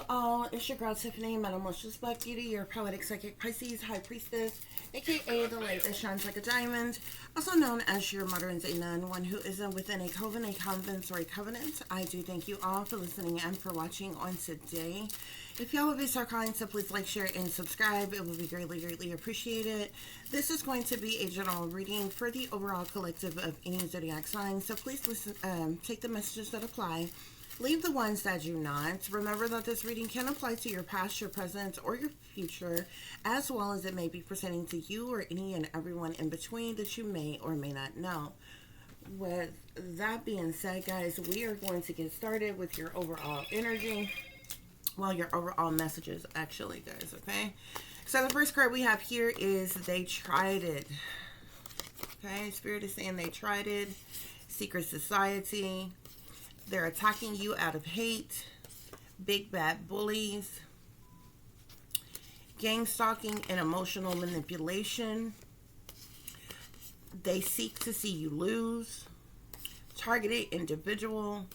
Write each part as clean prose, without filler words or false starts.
Hello all, it's your girl Tiffany, Metamorphosis Black Beauty, your poetic psychic Pisces High Priestess, aka the light that shines like a diamond, also known as your mother and nun, one who isn't within a coven, a convent, or a covenant. I do thank you all for listening and for watching on today. If y'all would be so kind, so please like, share, and subscribe. It would be greatly, greatly appreciated. This is going to be a general reading for the overall collective of any zodiac sign, so please listen, take the messages that apply. Leave the ones that do not. Remember that this reading can apply to your past, your present, or your future, as well as it may be pertaining to you or any and everyone in between that you may or may not know. With that being said, guys, we are going to get started with your overall energy. Well, your overall messages, actually, guys, okay? So the first card we have here is They Tried It. Okay, Spirit is saying they tried it. Secret Society. They're attacking you out of hate. Big bad bullies. Gang stalking and emotional manipulation. They seek to see you lose. Targeted individual.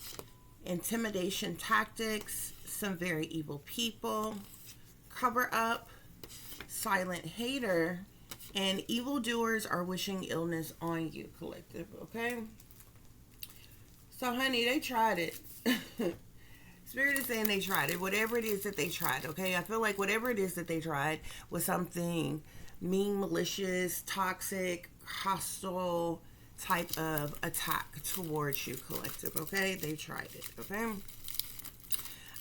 Intimidation tactics. Some very evil people. Cover up. Silent hater. And evildoers are wishing illness on you, collective, okay? So, honey, they tried it. Spirit is saying they tried it. Whatever it is that they tried, okay? I feel like whatever it is that they tried was something mean, malicious, toxic, hostile type of attack towards you, collective, okay? They tried it, okay?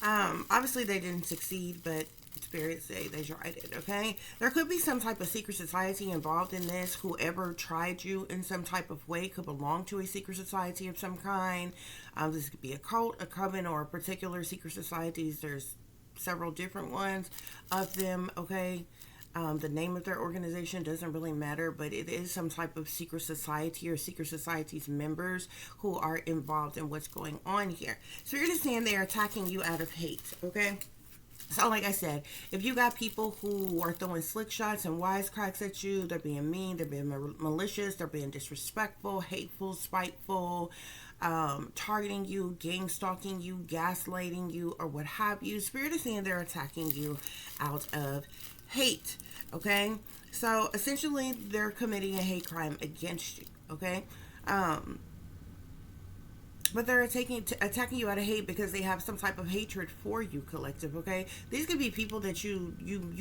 Obviously, they didn't succeed, but Spirit say they tried it, okay? There could be some type of secret society involved in this. Whoever tried you in some type of way could belong to a secret society of some kind. This could be a cult, a coven, or a particular secret societies. There's several different ones of them, okay? The name of their organization doesn't really matter, but it is some type of secret society or secret society's members who are involved in what's going on here. So you're just saying they're attacking you out of hate, okay? So like I said, if you got people who are throwing slick shots and wisecracks at you, they're being mean, they're being malicious, they're being disrespectful, hateful, spiteful, targeting you, gang stalking you, gaslighting you, or what have you. Spirit is saying they're attacking you out of hate, okay? So essentially, they're committing a hate crime against you, okay? But they're attacking you out of hate because they have some type of hatred for you, collective, okay? These could be people that you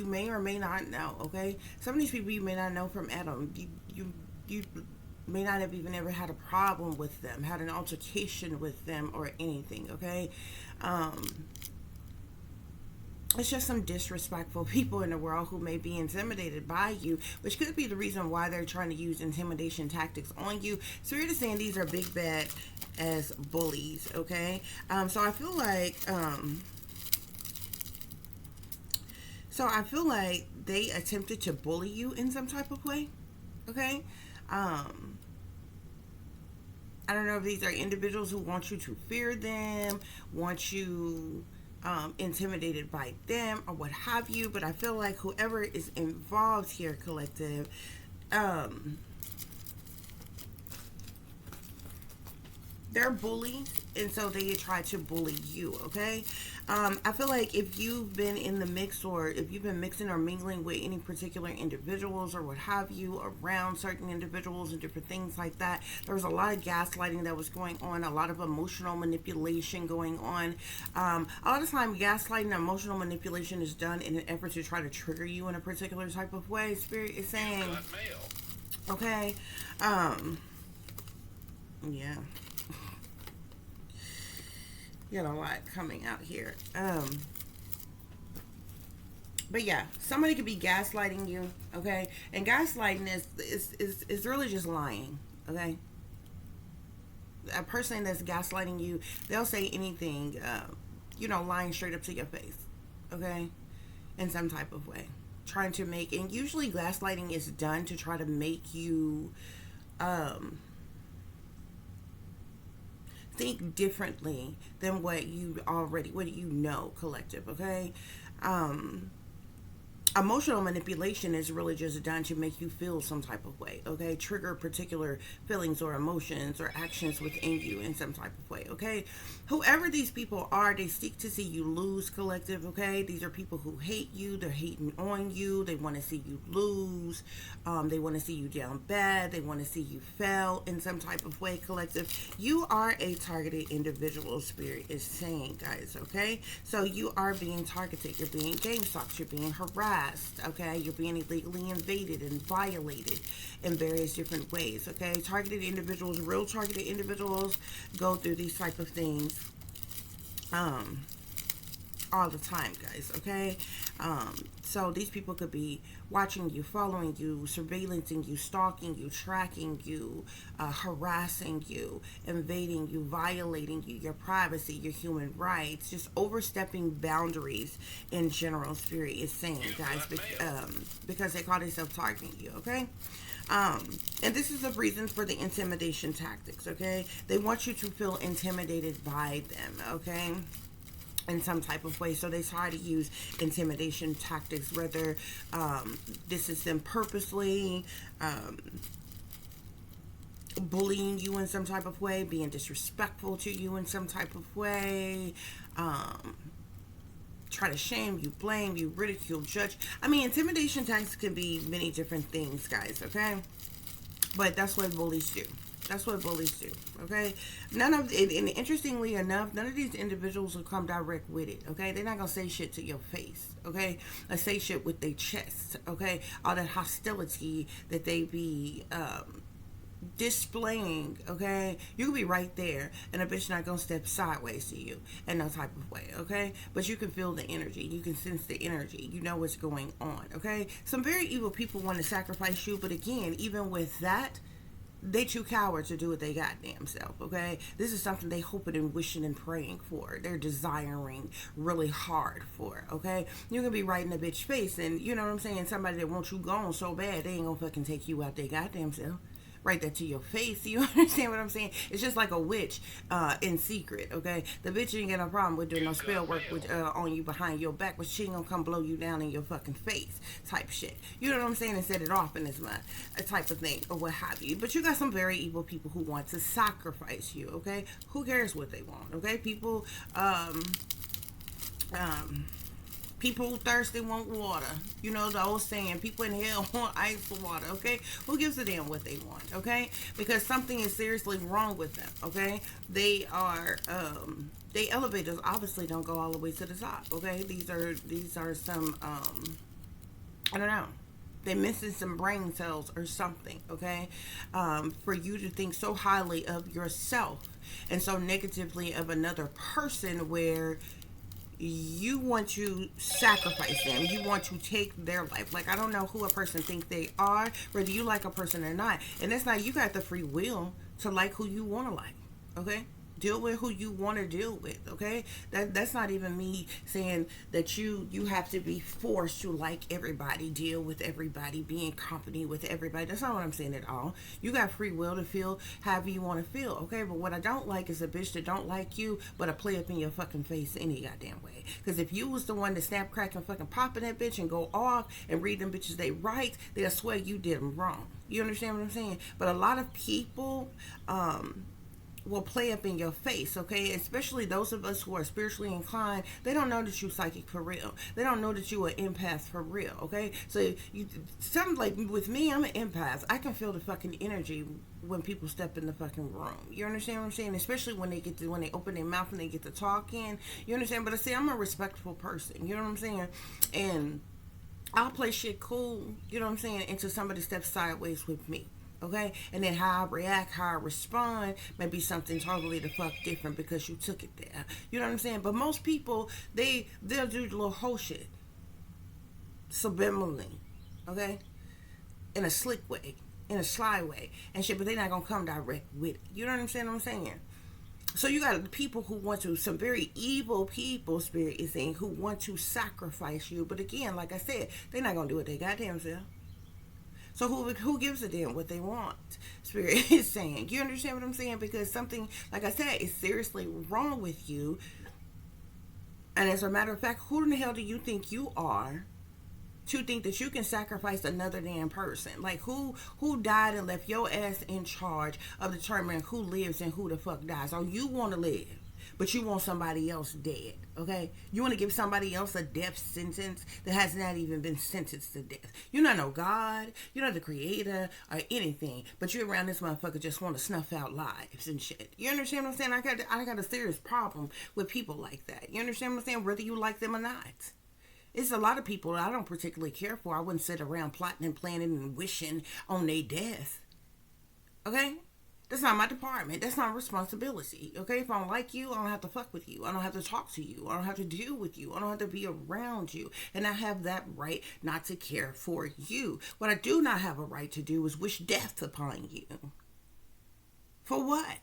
may or may not know, okay? Some of these people you may not know from Adam. You may not have even ever had a problem with them, had an altercation with them or anything, okay? It's just some disrespectful people in the world who may be intimidated by you, which could be the reason why they're trying to use intimidation tactics on you. So you're just saying these are big bad as bullies, okay? So I feel like they attempted to bully you in some type of way, okay? I don't know if these are individuals who want you to fear them, want you intimidated by them, or what have you, but I feel like whoever is involved here, collective, they're bullies, and so they try to bully you, okay? I feel like if you've been in the mix, or if you've been mixing or mingling with any particular individuals or what have you around certain individuals and different things like that, there was a lot of gaslighting that was going on, a lot of emotional manipulation going on. A lot of time gaslighting and emotional manipulation is done in an effort to try to trigger you in a particular type of way. Spirit is saying, okay, yeah. Got a lot coming out here. But yeah, somebody could be gaslighting you, okay? And gaslighting is really just lying, okay? A person that's gaslighting you, they'll say anything, lying straight up to your face, okay? In some type of way. Trying to make, and usually gaslighting is done to try to make you, think differently than what you know, collective, okay? Emotional manipulation is really just done to make you feel some type of way, okay? Trigger particular feelings or emotions or actions within you in some type of way, okay? Whoever these people are, they seek to see you lose, collective, okay? These are people who hate you, they're hating on you, they want to see you lose, they want to see you down bad, they want to see you fail in some type of way, collective. You are a targeted individual, spirit is saying, guys, okay? So you are being targeted, you're being game stalked, you're being harassed, okay? You're being illegally invaded and violated in various different ways, okay? Targeted individuals, real targeted individuals go through these type of things all the time, guys, okay? So these people could be watching you, following you, surveillancing you, stalking you, tracking you, harassing you, invading you, violating you, your privacy, your human rights, just overstepping boundaries in general, spirit is saying, guys, because they call themselves targeting you, okay? And this is the reason for the intimidation tactics, okay? They want you to feel intimidated by them, okay? In some type of way. So they try to use intimidation tactics, whether this is them purposely bullying you in some type of way, being disrespectful to you in some type of way, try to shame you, blame you, ridicule, judge. I mean, intimidation tactics can be many different things, guys, okay? But that's what bullies do. That's what bullies do, okay? None of, and interestingly enough, none of these individuals will come direct with it, okay? They're not gonna say shit to your face, okay? Or say shit with their chest, okay? All that hostility that they be displaying, okay? You can be right there, and a bitch not gonna step sideways to you in no type of way, okay? But you can feel the energy, you can sense the energy, you know what's going on, okay? Some very evil people want to sacrifice you, but again, even with that, they too coward to do what they goddamn self, okay? This is something they hoping and wishing and praying for. They're desiring really hard for, okay? You can be right in a bitch face, and you know what I'm saying? Somebody that wants you gone so bad, they ain't gonna fucking take you out their goddamn self. Right there to your face. You understand what I'm saying? It's just like a witch in secret, okay? The bitch ain't got no problem with doing no spell work with, on you behind your back, but she ain't gonna come blow you down in your fucking face type shit. You know what I'm saying? And set it off in this month, a type of thing, or what have you. But you got some very evil people who want to sacrifice you, okay? Who cares what they want, okay? People, people thirsty want water. You know the old saying, people in hell want ice or water, okay? Who gives a damn what they want, okay? Because something is seriously wrong with them, okay? They are, they elevators obviously don't go all the way to the top, okay? These are some, I don't know. They're missing some brain cells or something, okay? For you to think so highly of yourself and so negatively of another person where you want to sacrifice them. You want to take their life. Like, I don't know who a person thinks they are, whether you like a person or not. And that's not, you got the free will to like who you want to like, okay? Deal with who you want to deal with, okay? That's not even me saying that you have to be forced to like everybody, deal with everybody, be in company with everybody. That's not what I'm saying at all. You got free will to feel however you want to feel, okay? But what I don't like is a bitch that don't like you, but a play up in your fucking face any goddamn way. Because if you was the one to snap, crack, and fucking pop in that bitch and go off and read them bitches they right, they'll swear you did them wrong. You understand what I'm saying? But a lot of people, will play up in your face, okay? Especially those of us who are spiritually inclined. They don't know that you psychic for real. They don't know that you are empath for real, okay? So you, something like with me, I'm an empath. I can feel the fucking energy when people step in the fucking room. You understand what I'm saying? Especially when they open their mouth and they get to talking. You understand? But I say I'm a respectful person. You know what I'm saying? And I'll play shit cool. You know what I'm saying? Until somebody steps sideways with me. Okay, and then how I react, how I respond may be something totally the fuck different because you took it there. You know what I'm saying? But most people, they'll do the little whole shit subliminally, okay, in a slick way, in a sly way, and shit. But they're not gonna come direct with it. You know what I'm saying? So you got people who want to, some very evil people, spirit is saying, who want to sacrifice you. But again, like I said, they're not gonna do it they goddamn self. So who gives a damn what they want? Spirit is saying. You understand what I'm saying? Because something, like I said, is seriously wrong with you. And as a matter of fact, who in the hell do you think you are to think that you can sacrifice another damn person. Like, who died and left your ass in charge of determining who lives and who the fuck dies? Or you want to live, but you want somebody else dead, okay? You want to give somebody else a death sentence that has not even been sentenced to death. You're not no God, you're not the creator or anything, but you around this motherfucker just want to snuff out lives and shit. You understand what I'm saying? I got a serious problem with people like that. You understand what I'm saying? Whether you like them or not. It's a lot of people that I don't particularly care for. I wouldn't sit around plotting and planning and wishing on their death. Okay? That's not my department. That's not responsibility. Okay? If I don't like you, I don't have to fuck with you. I don't have to talk to you. I don't have to deal with you. I don't have to be around you. And I have that right not to care for you. What I do not have a right to do is wish death upon you. For what?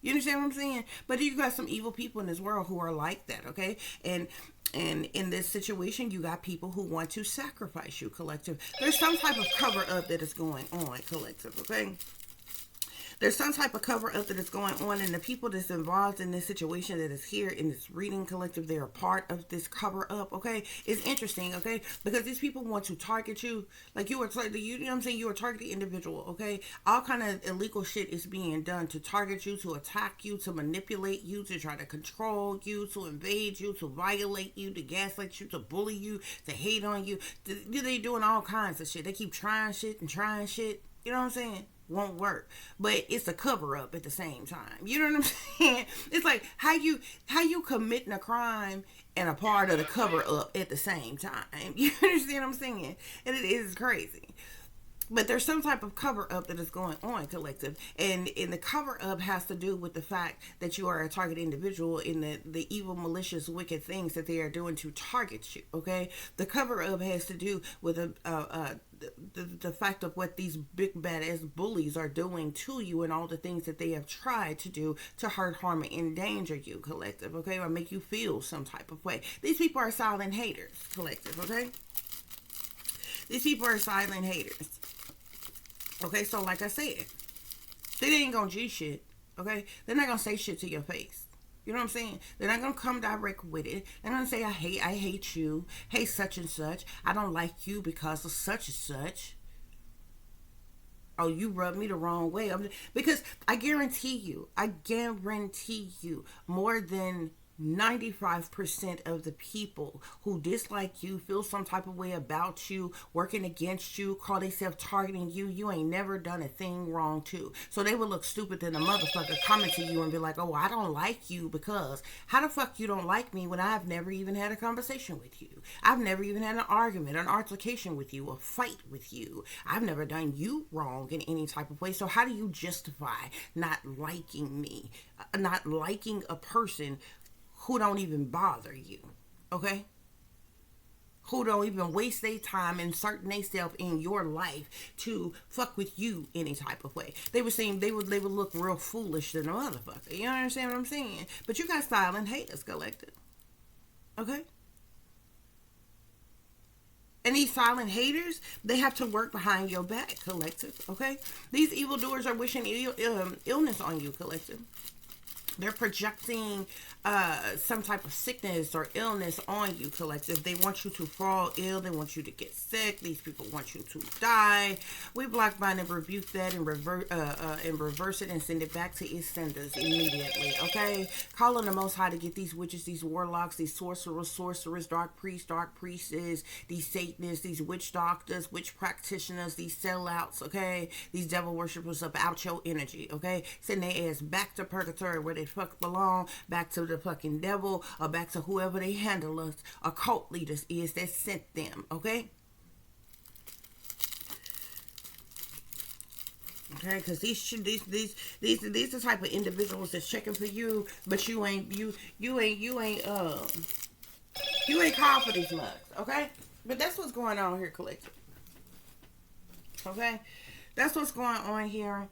You understand what I'm saying? But you got some evil people in this world who are like that, okay? And in this situation, you got people who want to sacrifice you, collective. There's some type of cover up that is going on, collective, okay? There's some type of cover up that is going on, and the people that's involved in this situation that is here in this reading collective, they are part of this cover up, okay? It's interesting, okay? Because these people want to target you, like you know what I'm saying? You are a targeted individual, okay? All kind of illegal shit is being done to target you, to attack you, to manipulate you, to try to control you, to invade you, to violate you, to gaslight you, to bully you, to hate on you. They doing all kinds of shit. They keep trying shit and trying shit. You know what I'm saying? Won't work, but it's a cover up at the same time. You know what I'm saying? It's like how you committing a crime and a part of the cover up at the same time. You understand what I'm saying? And it is crazy. But there's some type of cover up that is going on, collective, and the cover up has to do with the fact that you are a target individual in the evil, malicious, wicked things that they are doing to target you. Okay, the cover up has to do with the fact of what these big badass bullies are doing to you and all the things that they have tried to do to hurt, harm, and endanger you, collective. Okay, or make you feel some type of way. These people are silent haters, collective. Okay, these people are silent haters. Okay, so like I said, they ain't gonna G shit, okay? They're not gonna say shit to your face. You know what I'm saying? They're not gonna come direct with it. They're gonna say, I hate you. Hey, such and such. I don't like you because of such and such. Oh, you rubbed me the wrong way. Because I guarantee you, more than 95% of the people who dislike you, feel some type of way about you, working against you, call themselves targeting you, you ain't never done a thing wrong too. So they would look stupid than a motherfucker coming to you and be like, oh, I don't like you because how the fuck you don't like me when I've never even had a conversation with you? I've never even had an argument, an altercation with you, a fight with you. I've never done you wrong in any type of way. So how do you justify not liking me, not liking a person who don't even bother you, okay? Who don't even waste their time inserting themselves in your life to fuck with you any type of way. They were saying they would look real foolish than a motherfucker. You understand what I'm saying? But you got silent haters, collective, okay? And these silent haters, they have to work behind your back, collective, okay? These evildoers are wishing illness on you, collective. They're projecting some type of sickness or illness on you, collective. They want you to fall ill. They want you to get sick. These people want you to die. We block, bind, and rebuke that and reverse it and send it back to its senders immediately, okay? Call on the Most High to get these witches, these warlocks, these sorcerers, dark priests, dark priestesses, these Satanists, these witch doctors, witch practitioners, these sellouts, okay? These devil worshippers up out your energy, okay? Send their ass back to purgatory where they fuck belong, back to the fucking devil, or back to whoever they handle us, or cult leaders is that sent them, okay? Okay, because these the type of individuals that's checking for you, but you ain't called for these mugs, okay? But that's what's going on here, collective. Okay, that's what's going on here.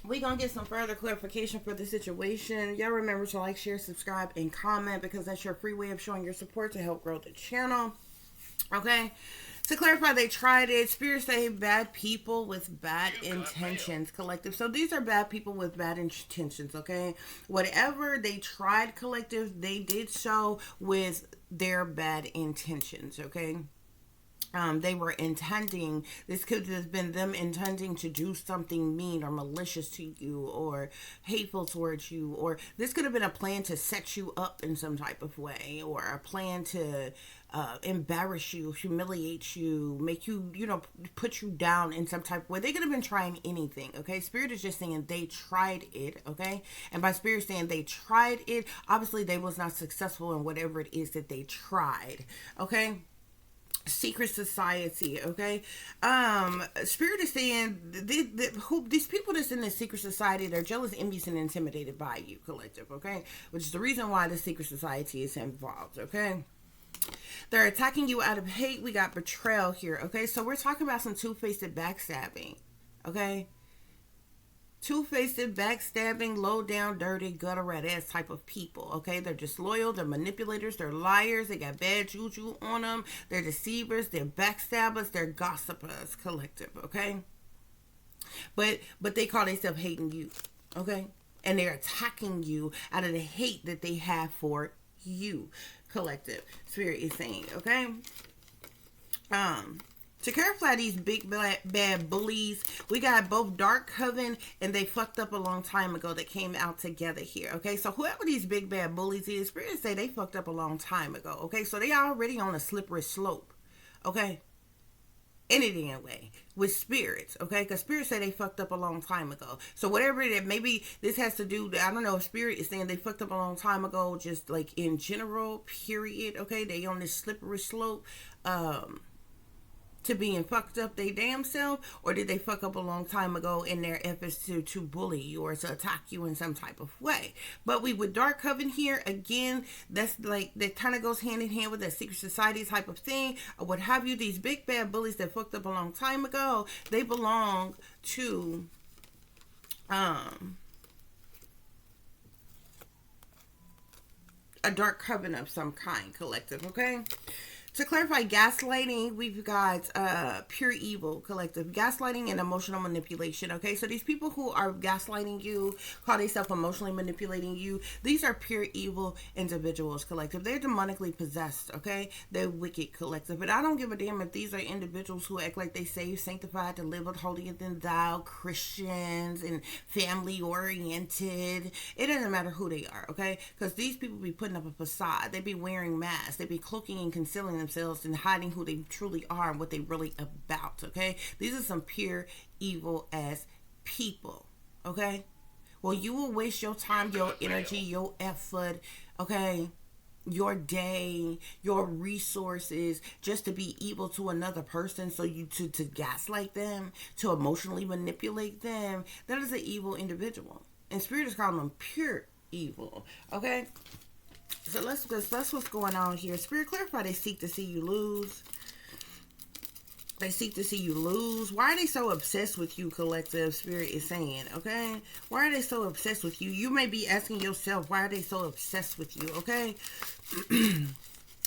We're going to get some further clarification for the situation. Y'all remember to like, share, subscribe, and comment because that's your free way of showing your support to help grow the channel. Okay? To clarify, they tried it. Spirit say bad people with bad intentions, collective. So these are bad people with bad intentions, okay? Whatever they tried, collective, they did so with their bad intentions, okay? They were intending, this could have been them intending to do something mean or malicious to you or hateful towards you, or this could have been a plan to set you up in some type of way, or a plan to embarrass you, humiliate you, make you, put you down in some type of way. They could have been trying anything, okay? Spirit is just saying they tried it, okay? And by Spirit saying they tried it, obviously they was not successful in whatever it is that they tried, okay? Secret society, okay? Spirit is saying these people that's in this secret society, they're jealous, envious, and intimidated by you, collective, okay? Which is the reason why the secret society is involved, okay? They're attacking you out of hate. We got betrayal here, okay? So we're talking about some two-faced backstabbing, okay? Two-faced, backstabbing, low-down, dirty, gutter rat ass type of people, okay? They're disloyal, they're manipulators, they're liars, they got bad juju on them, they're deceivers, they're backstabbers, they're gossipers, collective, okay? But they call themselves hating you, okay? And they're attacking you out of the hate that they have for you, collective. Spirit is saying, okay? To clarify these big bad bullies, we got both Dark Coven and they fucked up a long time ago that came out together here, okay? So whoever these big bad bullies is, Spirit say they fucked up a long time ago, okay? So they already on a slippery slope, okay? Any damn way with spirits, okay? Because Spirit say they fucked up a long time ago. So whatever that, maybe this has to do, I don't know if Spirit is saying they fucked up a long time ago, just like in general, period, okay? They on this slippery slope, to being fucked up they damn self, or did they fuck up a long time ago in their efforts to bully you or to attack you in some type of way? But we with Dark Coven here, again, that's like, that kind of goes hand in hand with that secret society type of thing, or what have you. These big bad bullies that fucked up a long time ago, they belong to a Dark Coven of some kind, collective, okay? To clarify, gaslighting, we've got pure evil, collective. Gaslighting and emotional manipulation, okay? So these people who are gaslighting you, call themselves emotionally manipulating you, these are pure evil individuals, collective. They're demonically possessed, okay? They're wicked, collective. But I don't give a damn if these are individuals who act like they saved, sanctified, delivered, holier than thou, Christians, and family-oriented. It doesn't matter who they are, okay? Because these people be putting up a facade. They be wearing masks. They be cloaking and concealing themselves and hiding who they truly are and what they really about, okay? These are some pure evil ass people, okay? Well, you will waste your time, your energy, your effort, okay, your day, your resources just to be evil to another person, so you to gaslight them, to emotionally manipulate them. That is an evil individual, and Spirit is calling them pure evil, okay? So that's what's going on here. Spirit, clarify, they seek to see you lose. They seek to see you lose. Why are they so obsessed with you, collective? Spirit is saying, okay? Why are they so obsessed with you? You may be asking yourself, why are they so obsessed with you, okay?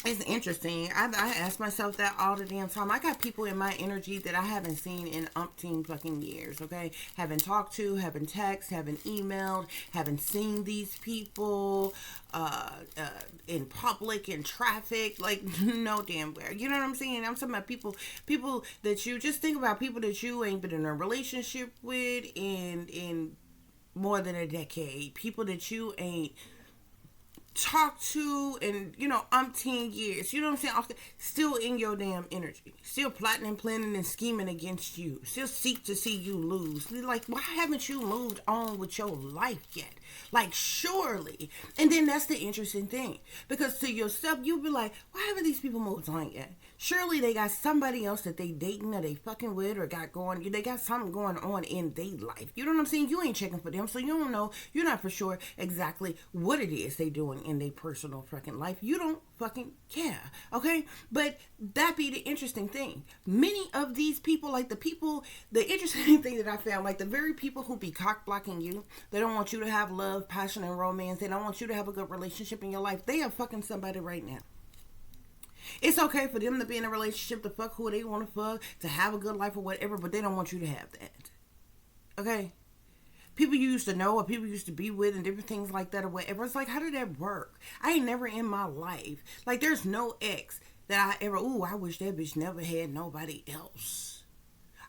It's interesting. I ask myself that all the damn time. I got people in my energy that I haven't seen in umpteen fucking years, okay? Haven't talked to, haven't texted, haven't emailed, haven't seen these people in public, in traffic, like no damn where. You know what I'm saying? I'm talking about people that you, just think about people that you ain't been in a relationship with in more than a decade. People that you ain't talk to in, umpteen years. You know what I'm saying? Still in your damn energy. Still plotting and planning and scheming against you. Still seek to see you lose. Like, why haven't you moved on with your life yet? Like, surely. And then that's the interesting thing. Because to yourself, you'll be like, why haven't these people moved on yet? Surely they got somebody else that they dating or they fucking with or they got something going on in their life. You know what I'm saying? You ain't checking for them, so you don't know. You're not for sure exactly what it is they doing in their personal fucking life. You don't fucking care, okay? But that be the interesting thing. Many of these people, like the interesting thing that I found, like the very people who be cock blocking you, they don't want you to have love, passion, and romance. They don't want you to have a good relationship in your life. They are fucking somebody right now. It's okay for them to be in a relationship, to fuck who they want to fuck, to have a good life or whatever, but they don't want you to have that. Okay? People you used to know or people you used to be with and different things like that or whatever. It's like, how did that work? I ain't never in my life. Like, there's no ex that I ever, ooh, I wish that bitch never had nobody else.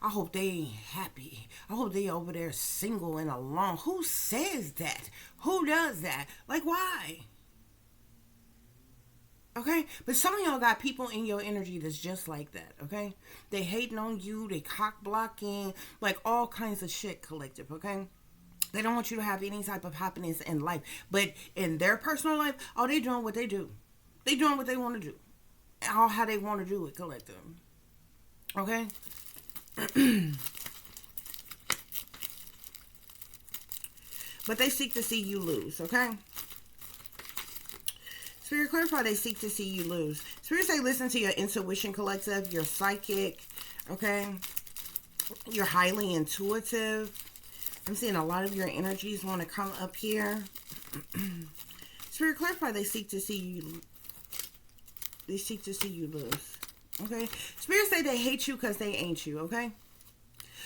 I hope they ain't happy. I hope they over there single and alone. Who says that? Who does that? Like, why? Okay? But some of y'all got people in your energy that's just like that, okay? They hating on you, they cock blocking, like all kinds of shit, collective, okay? They don't want you to have any type of happiness in life. But in their personal life, oh, they doing what they do. They doing what they want to do. All how they want to do it, collective. Okay? But they seek to see you lose, okay? Spirit, clarify, they seek to see you lose. Spirit say listen to your intuition, collective. You're psychic, okay? You're highly intuitive. I'm seeing a lot of your energies want to come up here. Spirit, clarify, they seek to see you. They seek to see you lose, okay? Spirit say they hate you because they ain't you, okay?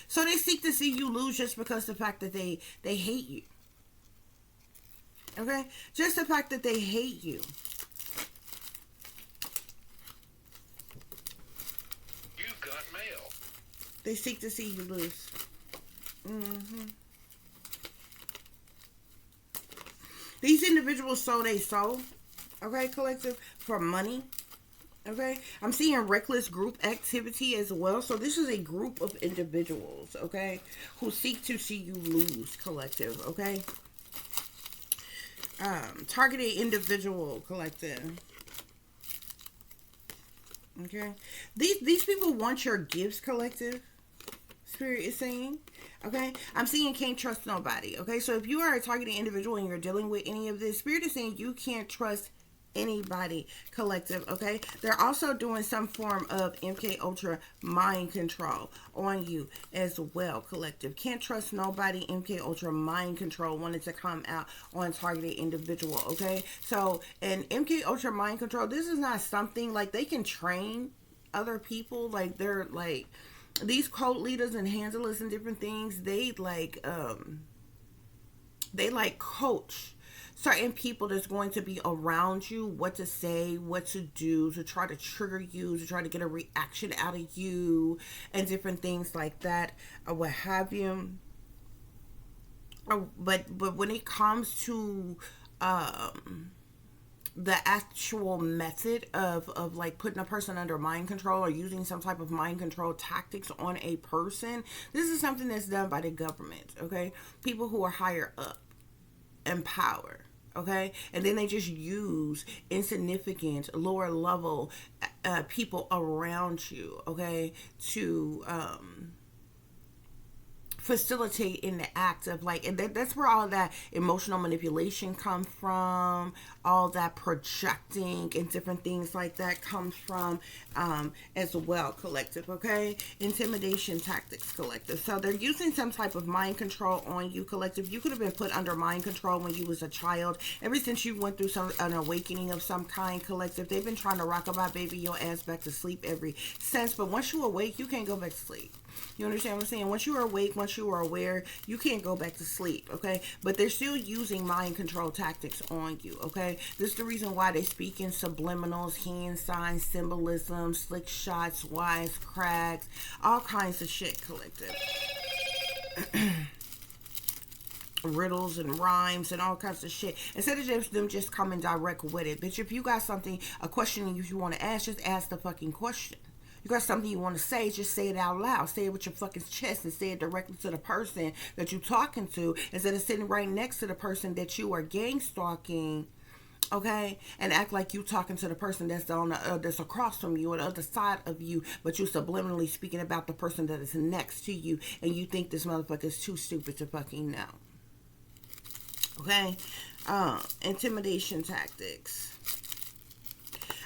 So they seek to see you lose just because the fact that they hate you. Okay? Just the fact that they hate you. You've got mail. They seek to see you lose. These individuals sold their soul, okay, collective, for money. Okay, I'm seeing reckless group activity as well. So this is a group of individuals, okay, who seek to see you lose, collective, okay. Targeted individual, collective. Okay, these people want your gifts, collective. Spirit is saying, okay, I'm seeing can't trust nobody. Okay, so if you are a targeted individual and you're dealing with any of this, Spirit is saying you can't trust anybody, collective. Okay, they're also doing some form of MK Ultra mind control on you as well, collective. Can't trust nobody. MK Ultra mind control wanted to come out on targeted individual. Okay, so an MK Ultra mind control, this is not something like they can train other people. Like, they're like these cult leaders and handlers and different things, they like coach certain people that's going to be around you, what to say, what to do, to try to trigger you, to try to get a reaction out of you, and different things like that, or what have you. But when it comes to the actual method of like putting a person under mind control or using some type of mind control tactics on a person, this is something that's done by the government, okay? People who are higher up in power, okay? And then they just use insignificant, lower level people around you, okay, to facilitate in the act of like, and that's where all that emotional manipulation comes from, all that projecting and different things like that comes from as well, collective. Okay, intimidation tactics, collective. So they're using some type of mind control on you, collective. You could have been put under mind control when you was a child. Ever since you went through an awakening of some kind, collective, they've been trying to rock-a-bye baby your ass back to sleep every since. But once you awake, you can't go back to sleep. You understand what I'm saying? Once you are awake, once you are aware, you can't go back to sleep, okay? But they're still using mind control tactics on you, okay? This is the reason why they speak in subliminals, hand signs, symbolism, slick shots, wise cracks, all kinds of shit, collective. Riddles and rhymes and all kinds of shit. Instead of just them just coming direct with it. Bitch, if you got something, a question you want to ask, just ask the fucking question. You got something you want to say, just say it out loud. Say it with your fucking chest and say it directly to the person that you're talking to, instead of sitting right next to the person that you are gang stalking, okay? And act like you talking to the person that's on the, that's across from you or the other side of you, but you subliminally speaking about the person that is next to you, and you think this motherfucker is too stupid to fucking know. Okay? Intimidation tactics.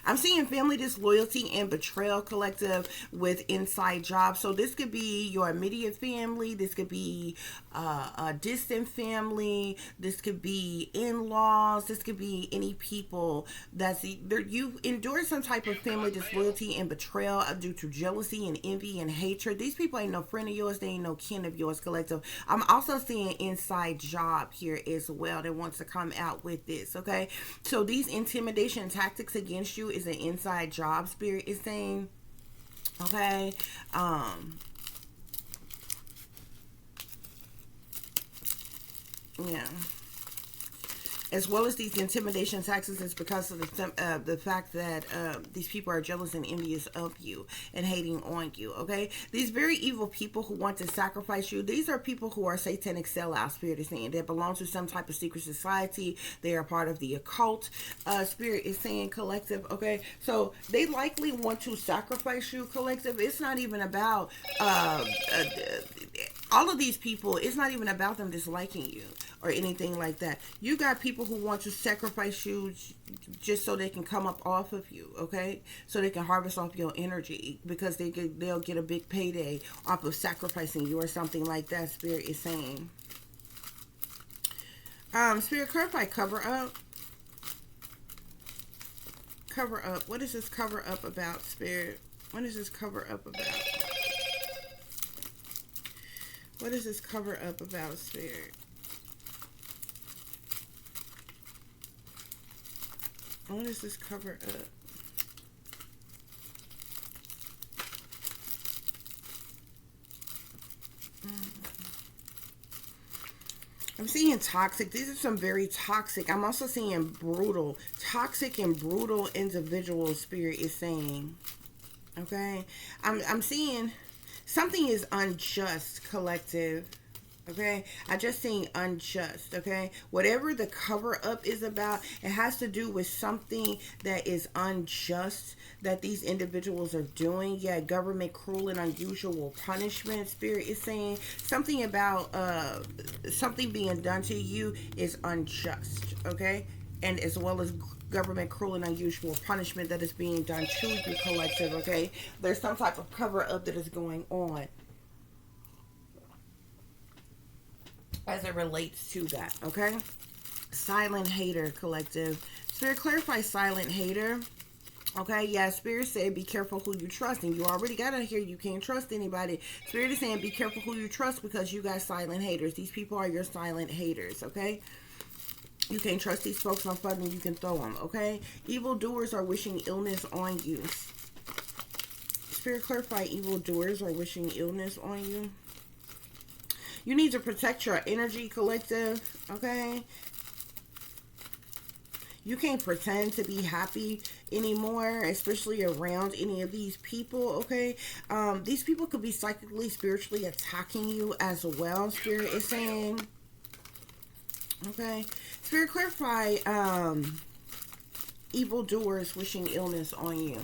I'm seeing family disloyalty and betrayal, collective, with inside jobs. So this could be your immediate family. This could be a distant family. This could be in-laws. This could be any people that's you endure some type of family disloyalty and betrayal due to jealousy and envy and hatred. These people ain't no friend of yours. They ain't no kin of yours, collective. I'm also seeing inside job here as well that wants to come out with this. Okay, so these intimidation tactics against you is an inside job, spirit is saying. Okay, yeah, as well as these intimidation tactics is because of the fact that these people are jealous and envious of you and hating on you. Okay, these very evil people who want to sacrifice you, these are people who are satanic sellout, spirit is saying. They belong to some type of secret society. They are part of the occult, spirit is saying, collective. Okay, so they likely want to sacrifice you, collective. It's not even about all of these people. It's not even about them disliking you or anything like that. You got people who want to sacrifice you just so they can come up off of you, okay? So they can harvest off your energy because they'll get a big payday off of sacrificing you or something like that, spirit is saying. Spirit, clarify cover up. Cover up. What is this cover up about, spirit? What is this cover up about? What is this cover up about, spirit? What is this cover up? I'm seeing toxic. These are some very toxic. I'm also seeing brutal. Toxic and brutal individuals, spirit is saying. Okay? I'm seeing something is unjust, collective. Okay, I just seen unjust. Okay, whatever the cover up is about, it has to do with something that is unjust that these individuals are doing. Yeah, government cruel and unusual punishment, spirit is saying. Something about something being done to you is unjust. Okay, and as well as government cruel and unusual punishment that is being done to you, collective. Okay, there's some type of cover up that is going on as it relates to that. Okay, silent hater, collective. Spirit, clarify silent hater. Okay, yeah, Spirit said be careful who you trust, and you already got to hear you can't trust anybody. Spirit is saying be careful who you trust because you got silent haters. These people are your silent haters. Okay, you can't trust these folks on fun and you can throw them. Okay, evildoers are wishing illness on you. Spirit, clarify evildoers are wishing illness on you. You need to protect your energy, collective. Okay, you can't pretend to be happy anymore, especially around any of these people. Okay, these people could be psychically, spiritually attacking you as well, spirit is saying. Okay, spirit, clarify evildoers wishing illness on you.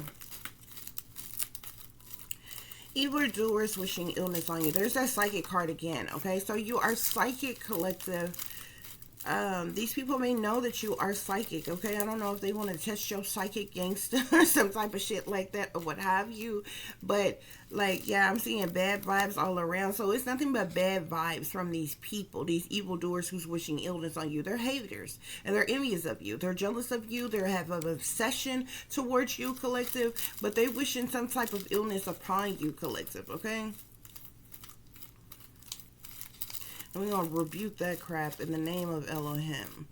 Evildoers wishing illness on you. There's that psychic card again. Okay, so you are psychic, collective. These people may know that you are psychic. Okay, I don't know if they want to test your psychic gangster or some type of shit like that or what have you, but like, yeah, I'm seeing bad vibes all around. So it's nothing but bad vibes from these people, these evildoers who's wishing illness on you. They're haters and they're envious of you. They're jealous of you. They have an obsession towards you, collective, but they wishing some type of illness upon you, collective. Okay, and we're going to rebuke that crap in the name of Elohim,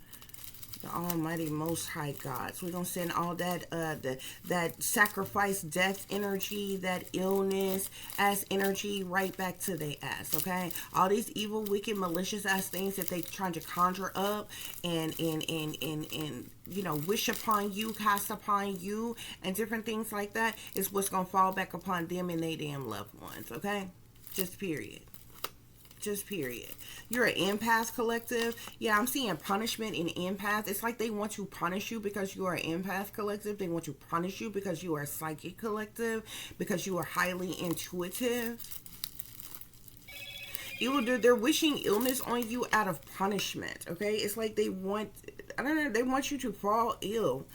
the Almighty Most High God. So we're going to send all that that sacrifice, death energy, that illness ass energy right back to their ass, okay? All these evil, wicked, malicious ass things that they trying to conjure up and you know, wish upon you, cast upon you, and different things like that is what's going to fall back upon them and they damn loved ones, okay? Just period. Just period. You're an empath, collective. Yeah, I'm seeing punishment in empath. It's like they want to punish you because you are an empath, collective. They want to punish you because you are a psychic, collective, because you are highly intuitive. They're wishing illness on you out of punishment. Okay, it's like they want, I don't know, they want you to fall ill.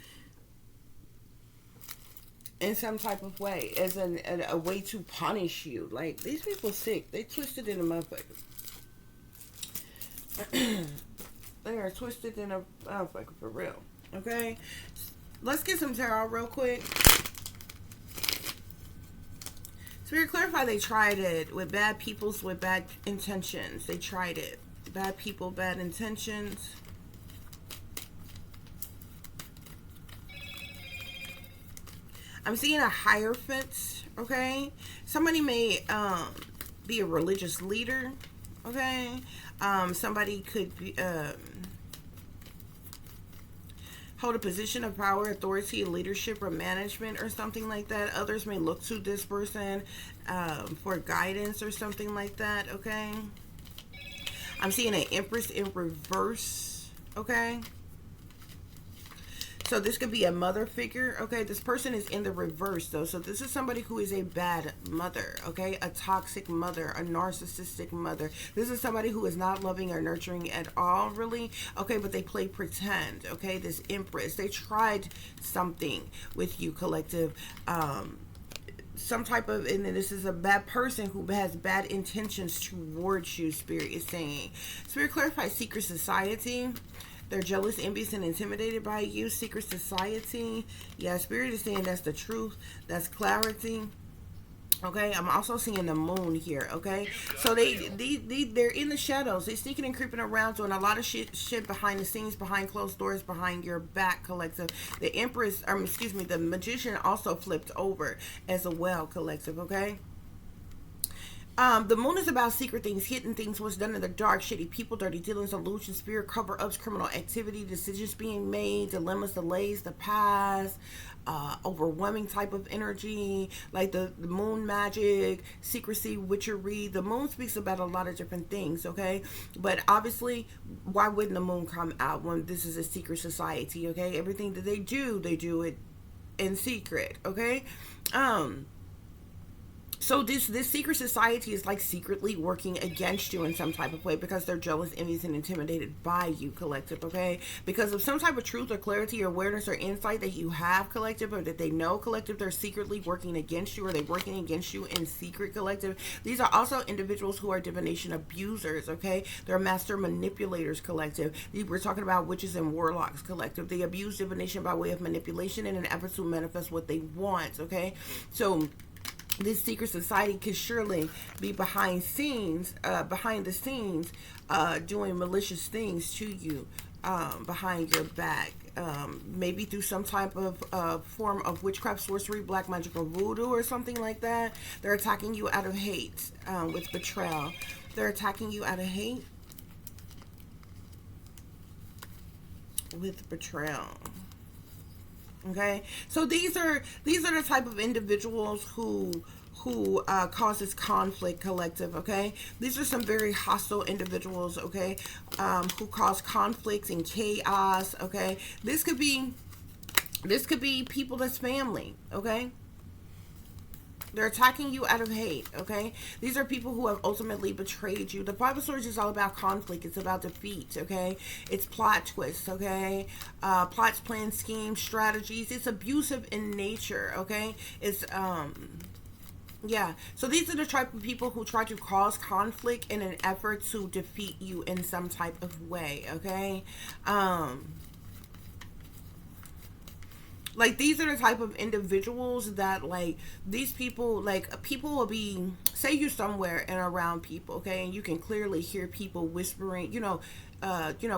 in some type of way, as a way to punish you. Like, these people sick. They twisted in a motherfucker. They are twisted in a motherfucker for real. Okay? Let's get some tarot real quick. Spirit, clarify they tried it with bad peoples with bad intentions. They tried it. Bad people, bad intentions. I'm seeing a hierophant, okay? Somebody may be a religious leader, okay? Somebody could be, hold a position of power, authority, leadership, or management, or something like that. Others may look to this person for guidance or something like that, okay? I'm seeing an Empress in reverse, okay? So this could be a mother figure, okay? This person is in the reverse, though. So this is somebody who is a bad mother, okay? A toxic mother, a narcissistic mother. This is somebody who is not loving or nurturing at all, really, okay? But they play pretend, okay? This Empress, they tried something with you, collective. Some type of, and this is a bad person who has bad intentions towards you, Spirit is saying. Spirit, clarify secret society. They're jealous, envious, and intimidated by you. Secret society. Yeah, Spirit is saying that's the truth. That's clarity. Okay, I'm also seeing the moon here, okay? So they're in the shadows. They're sneaking and creeping around, doing a lot of shit behind the scenes, behind closed doors, behind your back, collective. The Empress, excuse me, the Magician also flipped over as well, collective, okay? The moon is about secret things, hidden things, what's done in the dark, shitty people, dirty dealings, illusions, spirit cover-ups, criminal activity, decisions being made, dilemmas, delays, the past, overwhelming type of energy, like the moon magic, secrecy, witchery. The moon speaks about a lot of different things, okay? But obviously, why wouldn't the moon come out when this is a secret society, okay? Everything that they do it in secret, okay? So this secret society is like secretly working against you in some type of way because they're jealous, envious, and intimidated by you, collective, okay? Because of some type of truth or clarity or awareness or insight that you have, collective, or that they know, collective, they're secretly working against you, or they're working against you in secret, collective. These are also individuals who are divination abusers, okay? They're master manipulators, collective. We're talking about witches and warlocks, collective. They abuse divination by way of manipulation in an effort to manifest what they want, okay? So this secret society could surely be behind the scenes, doing malicious things to you, behind your back, maybe through some type of form of witchcraft, sorcery, black magic, or voodoo, or something like that. They're attacking you out of hate, with betrayal. They're attacking you out of hate with betrayal. Okay, so these are the type of individuals who causes conflict, collective, okay? These are some very hostile individuals, okay, who cause conflicts and chaos, okay? This could be people that's family, okay? They're attacking you out of hate, okay? These are people who have ultimately betrayed you. The Five of Swords is all about conflict. It's about defeat, okay? It's plot twists, okay? Plots, plans, schemes, strategies. It's abusive in nature, okay? It's, yeah. So these are the type of people who try to cause conflict in an effort to defeat you in some type of way, okay? Like, these are the type of individuals that, like, these people, like, people will be, say you're somewhere and around people, okay, and you can clearly hear people whispering,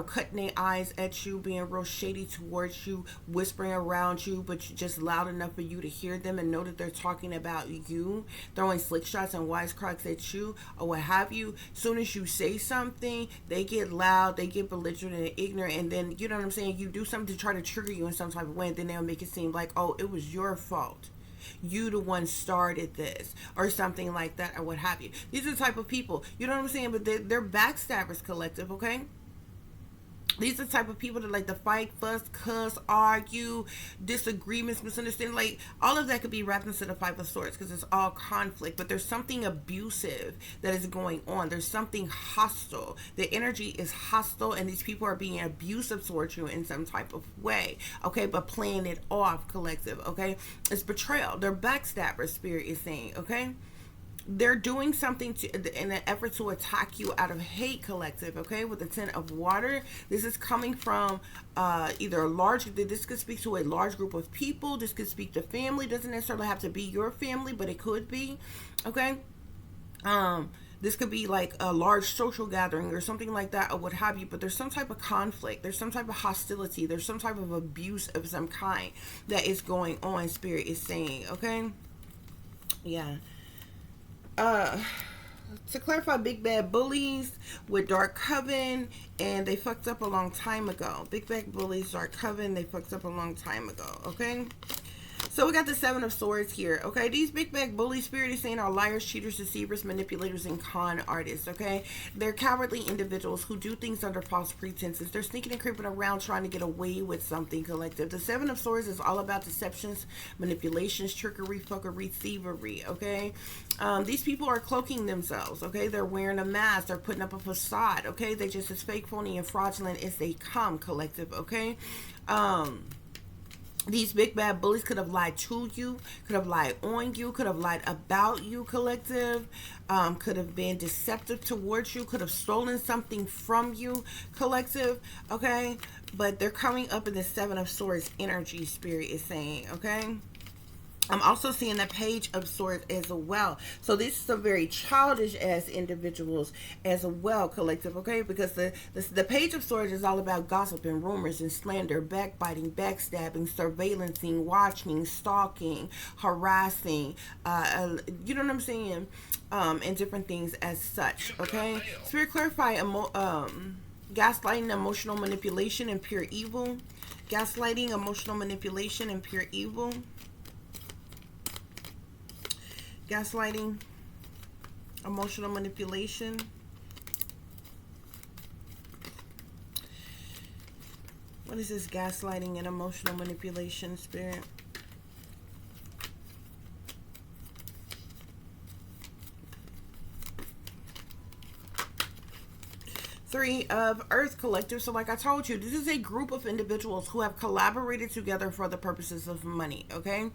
cutting their eyes at you, being real shady towards you, whispering around you, but just loud enough for you to hear them and know that they're talking about you, throwing slick shots and wisecracks at you, or what have you. Soon as you say something, they get loud, they get belligerent and ignorant, and then, you know what I'm saying, you do something to try to trigger you in some type of way, and then they'll make it seem like, oh, it was your fault. You the one started this, or something like that, or what have you. These are the type of people, you know what I'm saying, but they're backstabbers, collective, okay? These are the type of people that like to fight, fuss, cuss, argue, disagreements, misunderstanding. Like all of that could be wrapped into the Five of Swords because it's all conflict. But there's something abusive that is going on. There's something hostile. The energy is hostile, and these people are being abusive towards you in some type of way. Okay, but playing it off, collective. Okay, it's betrayal. They're backstabbers. Spirit is saying. Okay. They're doing something in an effort to attack you out of hate, collective. Okay, with the Ten of Water, this is coming from either a large, this could speak to a large group of people, this could speak to family, doesn't necessarily have to be your family, but it could be. Okay, this could be like a large social gathering or something like that, or what have you. But there's some type of conflict, there's some type of hostility, there's some type of abuse of some kind that is going on, Spirit is saying. Okay, yeah. To clarify, big bad bullies with dark coven, and they fucked up a long time ago. Big bad bullies, dark coven, they fucked up a long time ago. Okay, so we got the Seven of Swords here. Okay, these big bag bully, Spirit is saying, are liars, cheaters, deceivers, manipulators, and con artists. Okay, they're cowardly individuals who do things under false pretenses. They're sneaking and creeping around trying to get away with something, collective. The Seven of Swords is all about deceptions, manipulations, trickery, fuckery, thievery. Okay, these people are cloaking themselves. Okay, they're wearing a mask, they're putting up a facade. Okay, they just as fake, phony, and fraudulent as they come, collective. Okay, these big bad bullies could have lied to you, could have lied on you, could have lied about you, collective, could have been deceptive towards you, could have stolen something from you, collective. Okay, but they're coming up in the Seven of Swords energy, Spirit is saying. Okay, I'm also seeing the Page of Swords as well. So these are some very childish ass individuals as well, collective. Okay, because the Page of Swords is all about gossip and rumors and slander, backbiting, backstabbing, surveillancing, watching, stalking, harassing, you know what I'm saying, and different things as such. Okay, Spirit clarify gaslighting, emotional manipulation, and pure evil. Gaslighting, emotional manipulation, and pure evil. Gaslighting, emotional manipulation. What is this gaslighting and emotional manipulation, Spirit? Three of Earth, collective. So like I told you, this is a group of individuals who have collaborated together for the purposes of money. Okay,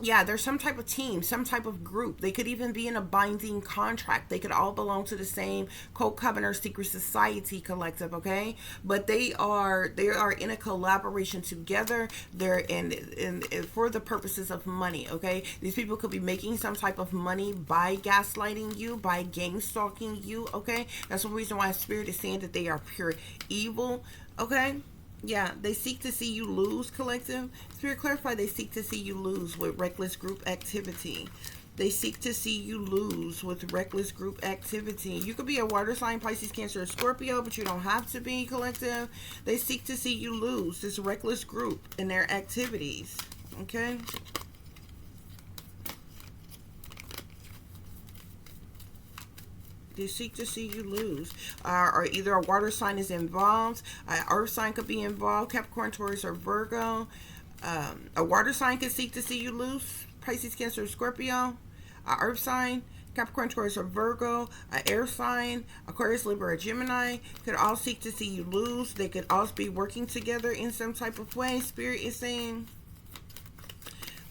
yeah, there's some type of team, some type of group. They could even be in a binding contract. They could all belong to the same code, covenant, or secret society, collective. Okay, but they are in a collaboration together. They're in for the purposes of money. Okay, these people could be making some type of money by gaslighting you, by gang stalking you. Okay, that's the reason why Spirit is saying that they are pure evil. Okay. Yeah, they seek to see you lose, collective. Spirit clarify, they seek to see you lose with reckless group activity. They seek to see you lose with reckless group activity. You could be a water sign, Pisces, Cancer, or Scorpio, but you don't have to be, collective. They seek to see you lose this reckless group in their activities. Okay? They seek to see you lose, or either a water sign is involved, an earth sign could be involved, Capricorn, Taurus, or Virgo. A water sign could seek to see you lose, Pisces, Cancer, or Scorpio. A earth sign, Capricorn, Taurus, or Virgo. A air sign, Aquarius, Libra, or Gemini, could all seek to see you lose. They could all be working together in some type of way. Spirit is saying,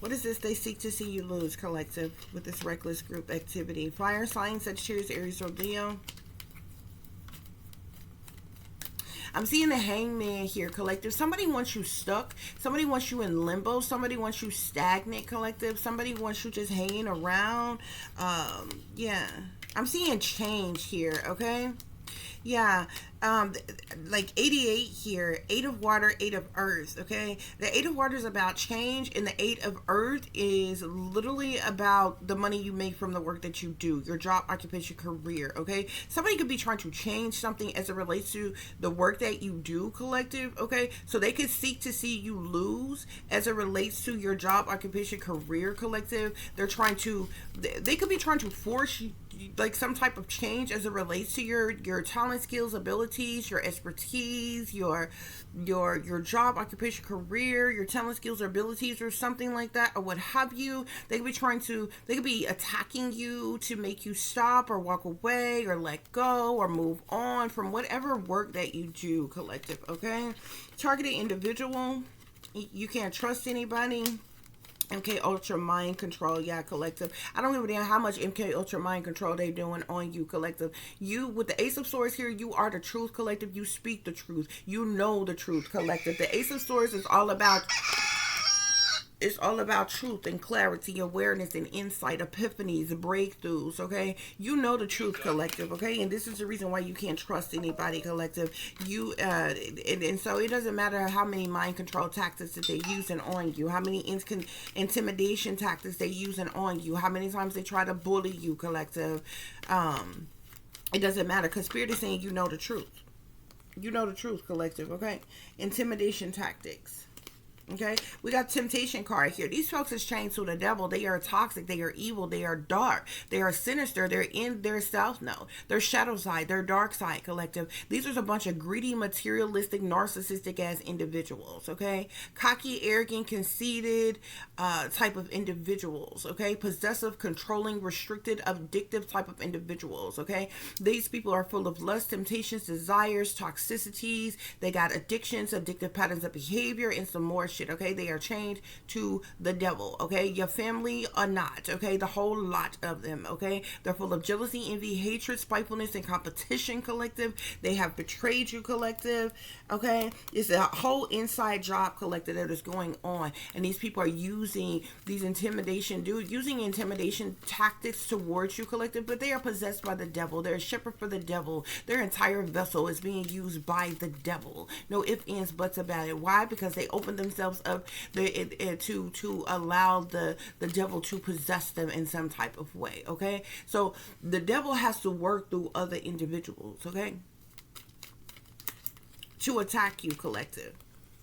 what is this? They seek to see you lose, collective, with this reckless group activity. Fire signs, Sagittarius, Aries, or Leo. I'm seeing the Hangman here, collective. Somebody wants you stuck. Somebody wants you in limbo. Somebody wants you stagnant, collective. Somebody wants you just hanging around. Yeah. I'm seeing change here, okay? Yeah, like 88 here, 8 of water, 8 of earth, okay? The 8 of water is about change, and the 8 of earth is literally about the money you make from the work that you do, your job, occupation, career, okay? Somebody could be trying to change something as it relates to the work that you do, collective, okay? So they could seek to see you lose as it relates to your job, occupation, career, collective. They're trying to, they could be trying to force like some type of change as it relates to your talent, skills, abilities, your expertise, your job, occupation, career, your talent, skills, or abilities, or something like that, or what have you. They could be attacking you to make you stop or walk away or let go or move on from whatever work that you do, collective. Okay, targeted individual. You can't trust anybody. MK Ultra mind control, yeah, collective. I don't give a damn how much MK Ultra mind control they doing on you, collective. You, with the Ace of Swords here, you are the truth, collective. You speak the truth. You know the truth, collective. The Ace of Swords is all about... It's all about truth and clarity, awareness and insight, epiphanies, breakthroughs, okay? You know the truth, collective, okay? And this is the reason why you can't trust anybody, collective. You, and so it doesn't matter how many mind control tactics that they're using on you, how many intimidation tactics they're using on you, how many times they try to bully you, collective. It doesn't matter, because Spirit is saying you know the truth. You know the truth, collective, okay? Intimidation tactics. Okay, we got temptation card here. These folks is chained to the devil. They are toxic. They are evil. They are dark. They are sinister. They're in their self now. Their shadow side. Their dark side, collective. These are a bunch of greedy, materialistic, narcissistic ass individuals. Okay, cocky, arrogant, conceited type of individuals. Okay, possessive, controlling, restricted, addictive type of individuals. Okay, these people are full of lust, temptations, desires, toxicities. They got addictions, addictive patterns of behavior, and some more shit. Okay, they are chained to the devil. Okay, your family or not. Okay, the whole lot of them. Okay, they're full of jealousy, envy, hatred, spitefulness, and competition, collective. They have betrayed you, collective. Okay, it's a whole inside job, collective, that is going on, and these people are using these intimidation tactics towards you, collective. But they are possessed by the devil. They're a shepherd for the devil. Their entire vessel is being used by the devil. No ifs, ands, buts about it. Why? Because they opened themselves up to allow the devil to possess them in some type of way. Okay, so the devil has to work through other individuals, okay, to attack you, collective.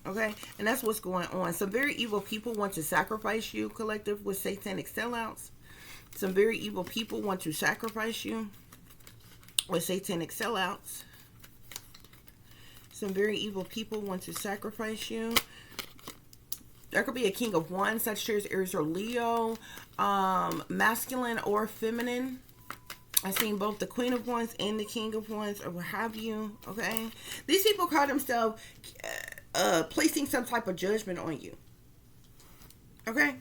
Okay, and that's what's going on. Some very evil people want to sacrifice you, collective, with satanic sellouts. Some very evil people want to sacrifice you with satanic sellouts. Some very evil people want to sacrifice you. There could be a King of Wands, Sagittarius, Aries, or Leo, masculine or feminine. I've seen both the Queen of Wands and the King of Wands, or what have you, okay? These people call themselves placing some type of judgment on you, okay?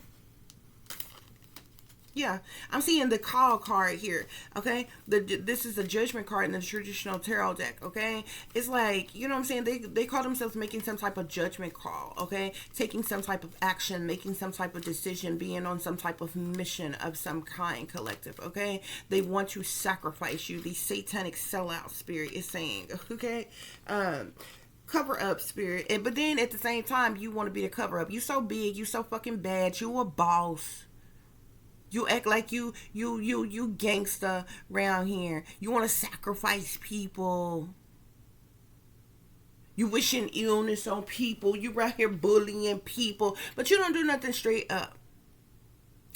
Yeah, I'm seeing the call card here, okay? This is a judgment card in the traditional tarot deck, okay? It's like, you know what I'm saying? They call themselves making some type of judgment call, okay? Taking some type of action, making some type of decision, being on some type of mission of some kind, collective, okay? They want to sacrifice you. The satanic sellout spirit is saying, okay? Cover up, spirit. But then at the same time, you want to be the cover up. You so big, you so fucking bad, you a boss. You act like you gangster around here. You want to sacrifice people. You wishing illness on people. You right here bullying people. But you don't do nothing straight up.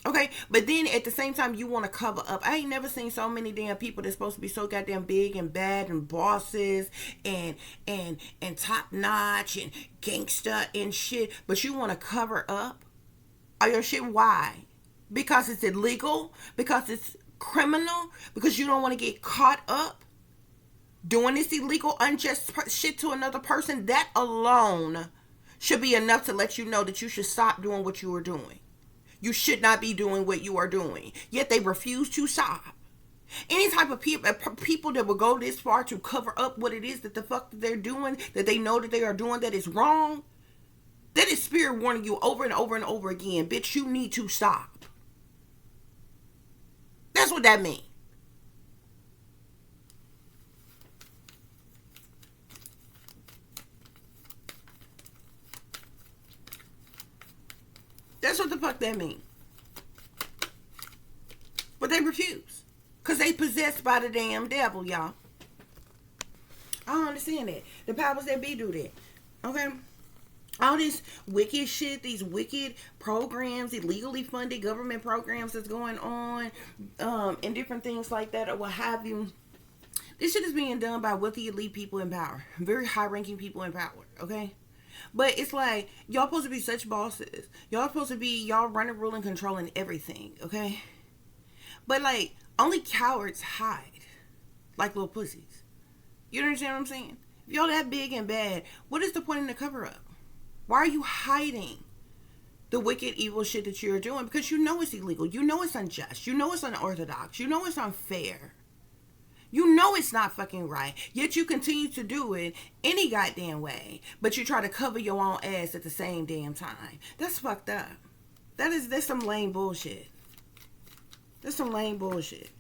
Okay? But then at the same time, you want to cover up. I ain't never seen so many damn people that's supposed to be so goddamn big and bad and bosses and top notch and gangster and shit. But you want to cover up? Are your shit? Why? Because it's illegal, because it's criminal, because you don't want to get caught up doing this illegal, unjust shit to another person. That alone should be enough to let you know that you should stop doing what you are doing. You should not be doing what you are doing. Yet they refuse to stop. Any type of people that will go this far to cover up what it is that the fuck they're doing, that they know that they are doing that is wrong, that is spirit warning you over and over and over again. Bitch, you need to stop. That's what that means. That's what the fuck that means. But they refuse. Because they possessed by the damn devil, y'all. I don't understand that. The powers that be do that. Okay? all this wicked shit, these wicked programs, illegally funded government programs that's going on, and different things like that, or what have you. This shit is being done by wealthy elite people in power, very high ranking people in power, okay? But it's like, y'all supposed to be such bosses. Y'all supposed to be, y'all running, ruling, controlling everything, okay? But like, only cowards hide like little pussies. You understand what I'm saying? If y'all that big and bad, what is the point in the cover up? Why are you hiding the wicked, evil shit that you're doing? Because you know it's illegal. You know it's unjust. You know it's unorthodox. You know it's unfair. You know it's not fucking right. Yet you continue to do it any goddamn way. But you try to cover your own ass at the same damn time. That's fucked up. That's some lame bullshit. That's some lame bullshit.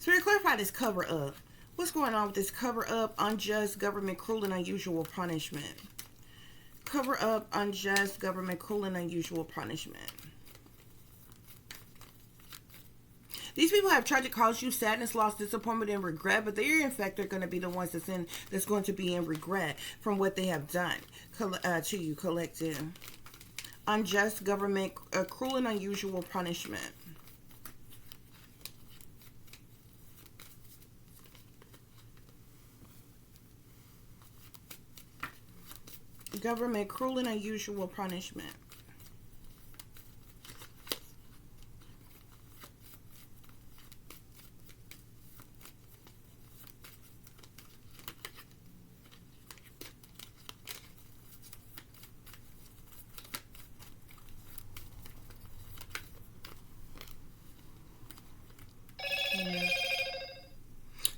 So to clarify this cover up. What's going on with this cover up? Unjust government, cruel and unusual punishment. Cover up, unjust government, cruel and unusual punishment. These people have tried to cause you sadness, loss, disappointment, and regret, but they're in fact, they're going to be the ones that's going to be in regret from what they have done to you, collective. Unjust government, cruel and unusual punishment. Government, cruel and unusual punishment.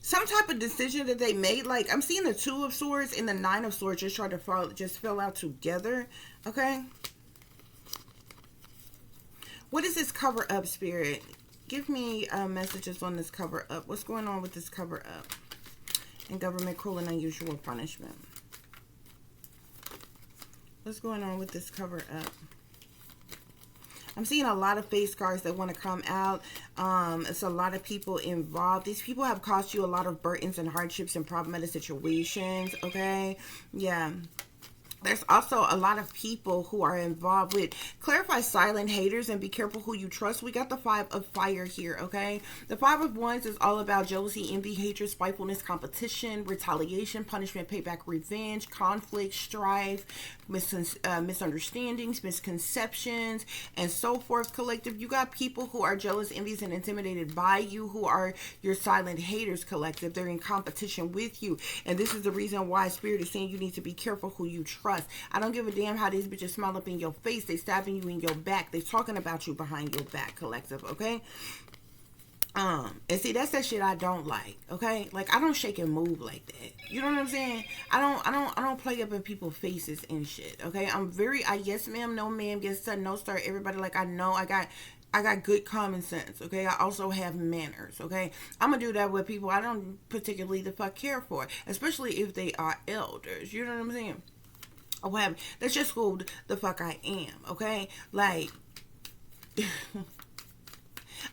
Some type of decision that they made, like I'm seeing the Two of Swords and the Nine of Swords just try to fell out together. Okay, what is this cover up, Spirit? Give me messages on this cover up. What's going on with this cover up and government, cruel and unusual punishment? What's going on with this cover up? I'm seeing a lot of face cards that want to come out. It's a lot of people involved. These people have caused you a lot of burdens and hardships and problematic situations. Okay. Yeah. There's also a lot of people who are involved with, clarify silent haters and be careful who you trust. We got the Five of Fire here, okay? The Five of Wands is all about jealousy, envy, hatred, spitefulness, competition, retaliation, punishment, payback, revenge, conflict, strife, misunderstandings, misconceptions, and so forth. Collective, you got people who are jealous, envious, and intimidated by you, who are your silent haters. Collective, they're in competition with you, and this is the reason why Spirit is saying you need to be careful who you trust. I don't give a damn how these bitches smile up in your face. They stabbing you in your back. They talking about you behind your back, collective, okay? And see, that's that shit I don't like, okay? Like, I don't shake and move like that. You know what I'm saying? I don't play up in people's faces and shit, okay? I'm very, yes ma'am, no ma'am, yes sir, no sir, everybody. Like, I know I got good common sense, okay? I also have manners, okay? I'm gonna do that with people I don't particularly the fuck care for, especially if they are elders. You know what I'm saying? Or whatever. That's just who the fuck I am, okay? Like,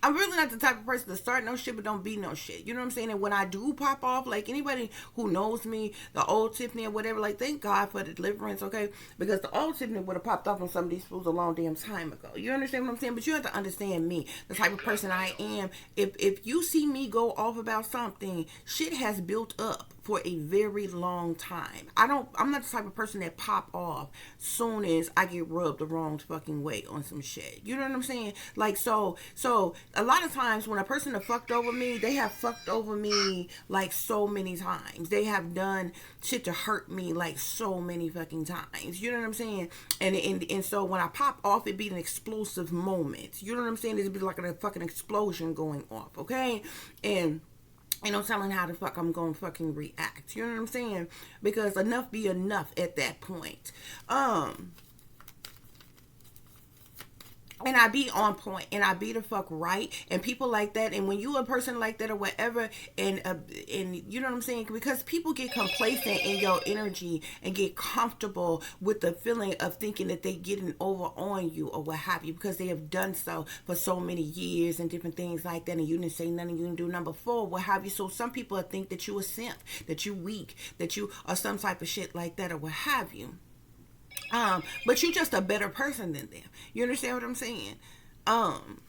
I'm really not the type of person to start no shit but don't be no shit. You know what I'm saying? And when I do pop off, like anybody who knows me, the old Tiffany or whatever, like thank God for the deliverance, okay? Because the old Tiffany would have popped off on some of these fools a long damn time ago. You understand what I'm saying? But you have to understand me, the type of person I am. If you see me go off about something, shit has built up for a very long time. I'm not the type of person that pop off soon as I get rubbed the wrong fucking way on some shit. You know what I'm saying? Like, so a lot of times when a person have fucked over me, they have fucked over me like so many times. They have done shit to hurt me like so many fucking times. You know what I'm saying? And so when I pop off, it be an explosive moment. You know what I'm saying? It'd be like a fucking explosion going off, okay? And ain't no telling how the fuck I'm gonna fucking react. You know what I'm saying? Because enough be enough at that point. And I be on point, and I be the fuck right, and people like that, and when you a person like that or whatever, and you know what I'm saying, because people get complacent in your energy and get comfortable with the feeling of thinking that they getting over on you or what have you, because they have done so for so many years and different things like that, and you didn't say nothing, you didn't do nothing before, what have you. So some people think that you a simp, that you weak, that you are some type of shit like that or what have you. But you just a better person than them. You understand what I'm saying? Um,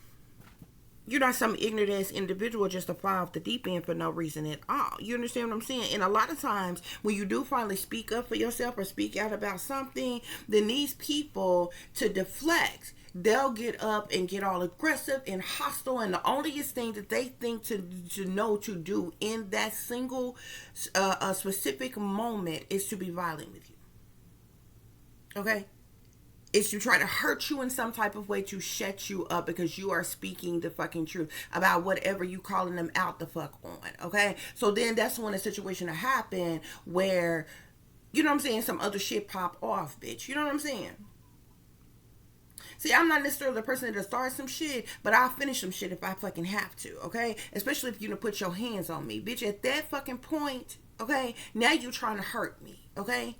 you're not some ignorant ass individual just to fly off the deep end for no reason at all. You understand what I'm saying? And a lot of times when you do finally speak up for yourself or speak out about something, then these people, to deflect, they'll get up and get all aggressive and hostile, and the onlyest thing that they think to know to do in that single specific moment is to be violent with you. Okay? Is to try to hurt you in some type of way to shut you up because you are speaking the fucking truth about whatever you calling them out the fuck on. Okay? So then that's when a situation will happen where, you know what I'm saying, some other shit pop off, bitch. You know what I'm saying? See, I'm not necessarily the person that'll start some shit, but I'll finish some shit if I fucking have to, okay? Especially if you don't put your hands on me. Bitch, at that fucking point, okay, now you trying to hurt me, okay?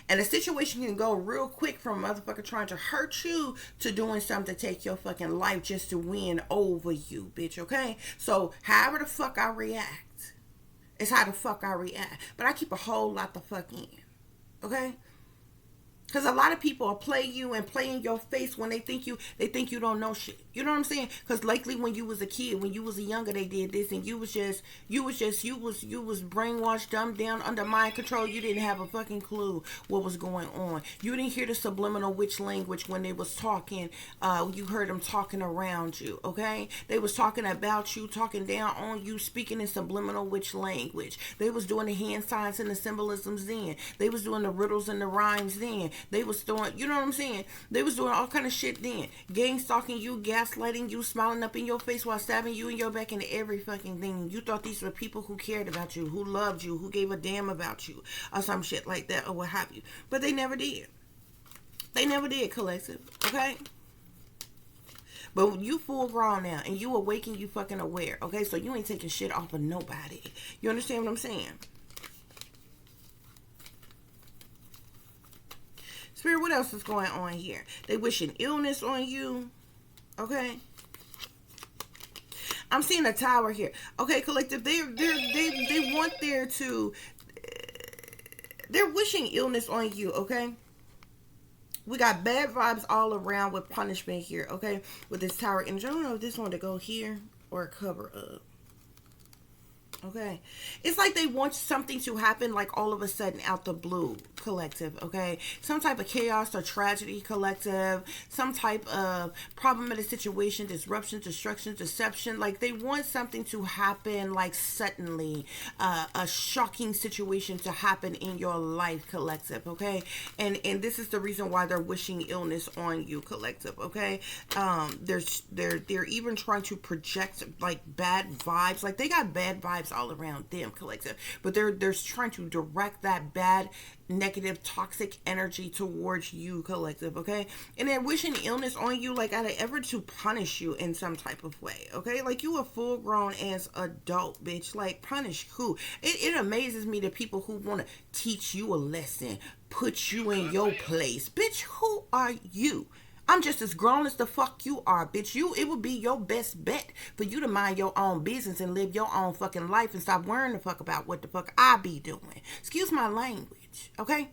And the situation can go real quick from a motherfucker trying to hurt you to doing something to take your fucking life just to win over you, bitch, okay? So, however the fuck I react, is how the fuck I react. But I keep a whole lot the fuck in, okay? Because a lot of people will play you and play in your face when they think you don't know shit. You know what I'm saying? Because lately when you was a kid, when you was a younger, they did this, and you was brainwashed, dumbed down, under mind control. You didn't have a fucking clue what was going on. You didn't hear the subliminal witch language when they was talking. You heard them talking around you. Okay, they was talking about you, talking down on you, speaking in subliminal witch language. They was doing the hand signs and the symbolisms then. They was doing the riddles and the rhymes then. They was throwing, you know what I'm saying? They was doing all kind of shit then. Gang stalking you, gaslighting you, smiling up in your face while stabbing you in your back into every fucking thing. You thought these were people who cared about you, who loved you, who gave a damn about you, or some shit like that, or what have you. But they never did. They never did, collective. Okay? But you full grown now, and you awake and you fucking aware. Okay? So you ain't taking shit off of nobody. You understand what I'm saying? Spirit, what else is going on here? They wishing illness on you. Okay. I'm seeing a tower here. Okay, collective. They want there to. They're wishing illness on you. Okay. We got bad vibes all around with punishment here. Okay, with this tower energy. I don't know if this one to go here or cover up. Okay, it's like they want something to happen like all of a sudden out the blue, collective. Okay, some type of chaos or tragedy, collective, some type of problematic situation, disruption, destruction, deception. Like they want something to happen like suddenly, a shocking situation to happen in your life, collective. Okay, and this is the reason why they're wishing illness on you, collective. Okay, they're even trying to project like bad vibes, like they got bad vibes all around them, collective, but they're trying to direct that bad, negative, toxic energy towards you, collective. Okay, and they're wishing illness on you like out of effort to punish you in some type of way. Okay, like you a full grown ass adult, bitch. Like punish who? It amazes me that people who want to teach you a lesson, put you in your place, bitch. Who are you? I'm just as grown as the fuck you are, bitch. It would be your best bet for you to mind your own business and live your own fucking life and stop worrying the fuck about what the fuck I be doing. Excuse my language, okay?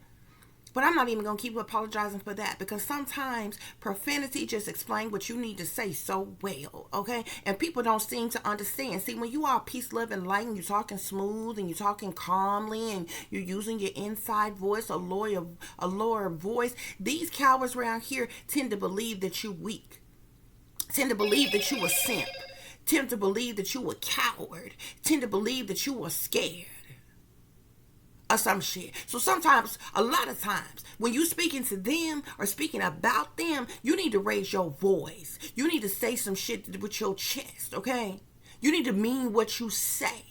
But I'm not even going to keep apologizing for that, because sometimes profanity just explains what you need to say so well, okay? And people don't seem to understand. See, when you are peace, love, and light, and you're talking smooth, and you're talking calmly, and you're using your inside voice, a lower voice, these cowards around here tend to believe that you're weak, tend to believe that you a simp, tend to believe that you a coward, tend to believe that you are scared or some shit. So sometimes, a lot of times, when you speaking to them or speaking about them, you need to raise your voice. You need to say some shit with your chest, okay? You need to mean what you say,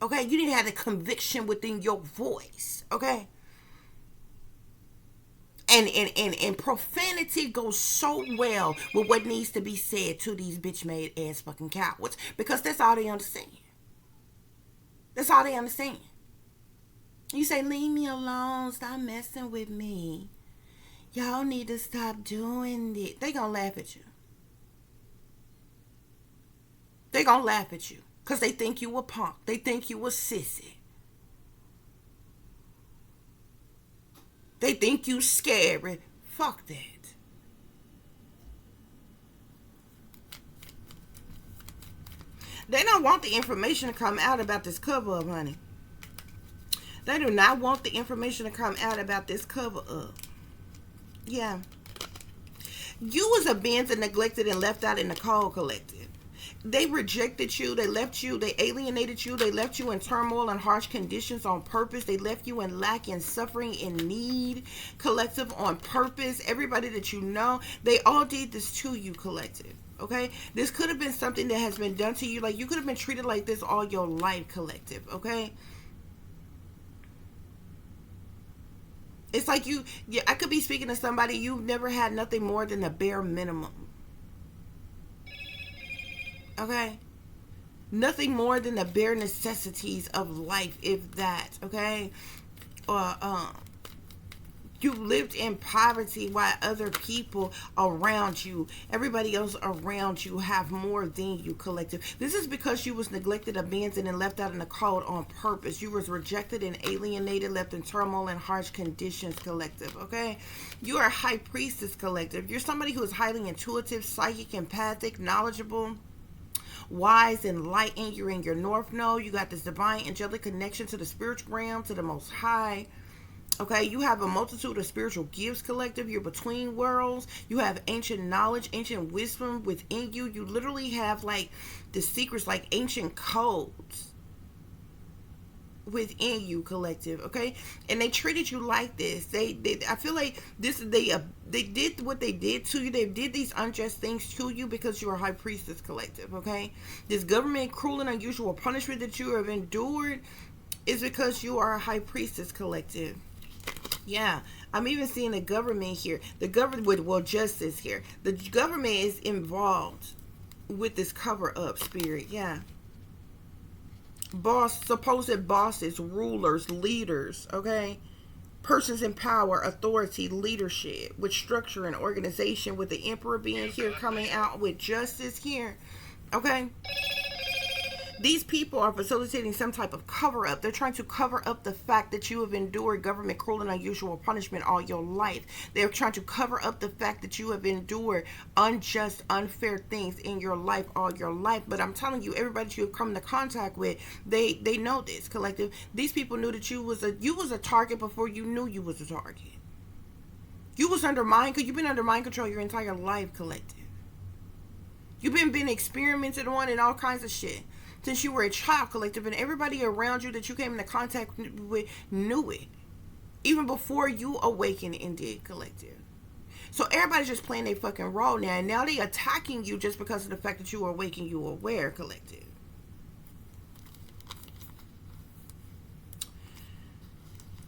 okay? You need to have the conviction within your voice, okay? And profanity goes so well with what needs to be said to these bitch-made ass fucking cowards, because that's all they understand. That's all they understand. You say, leave me alone, stop messing with me. Y'all need to stop doing it. They gonna laugh at you. They gonna laugh at you. Because they think you a punk. They think you a sissy. They think you scary. Fuck that. They don't want the information to come out about this cover up, honey. They do not want the information to come out about this cover up. Yeah. You was abandoned, neglected, and left out in the cold, collective. They rejected you. They left you. They alienated you. They left you in turmoil and harsh conditions on purpose. They left you in lack and suffering and need, collective, on purpose. Everybody that you know, they all did this to you, collective. Okay? This could have been something that has been done to you. Like, you could have been treated like this all your life, collective. Okay? It's like I could be speaking to somebody, you've never had nothing more than the bare minimum. Okay? Nothing more than the bare necessities of life, if that. Okay? Or, you lived in poverty while other people around you, everybody else around you, have more than you, collective. This is because you was neglected, abandoned, and left out in the cold on purpose. You was rejected and alienated, left in turmoil and harsh conditions, collective. Okay? You are a high priestess, collective. You're somebody who is highly intuitive, psychic, empathic, knowledgeable, wise, enlightened. You're in your north node. You got this divine angelic connection to the spiritual realm, to the most high. Okay, you have a multitude of spiritual gifts, collective. You're between worlds. You have ancient knowledge, ancient wisdom within you. You literally have like the secrets, like ancient codes within you, collective. Okay, and they treated you like this. I feel like they did what they did to you. They did these unjust things to you because you're a high priestess, collective. Okay, this government cruel and unusual punishment that you have endured is because you are a high priestess, collective. Yeah, I'm even seeing the government here. The government with, well, justice here. The government is involved with this cover up, spirit. Yeah. Supposed bosses, rulers, leaders, okay? Persons in power, authority, leadership, with structure and organization, with the emperor being here, coming out with justice here, okay? These people are facilitating some type of cover-up. They're trying to cover up the fact that you have endured government cruel and unusual punishment all your life. They're trying to cover up the fact that you have endured unjust, unfair things in your life all your life. But I'm telling you, everybody that you have come into contact with, they know this, collective. These people knew that you was a target before you knew you was a target. You was under mind, because you've been under mind control your entire life, collective. You've been experimented on and all kinds of shit since you were a child, collective, and everybody around you that you came into contact with knew it, even before you awakened and did, collective. So everybody's just playing their fucking role now, and now they attacking you just because of the fact that you are awake and you are aware, collective.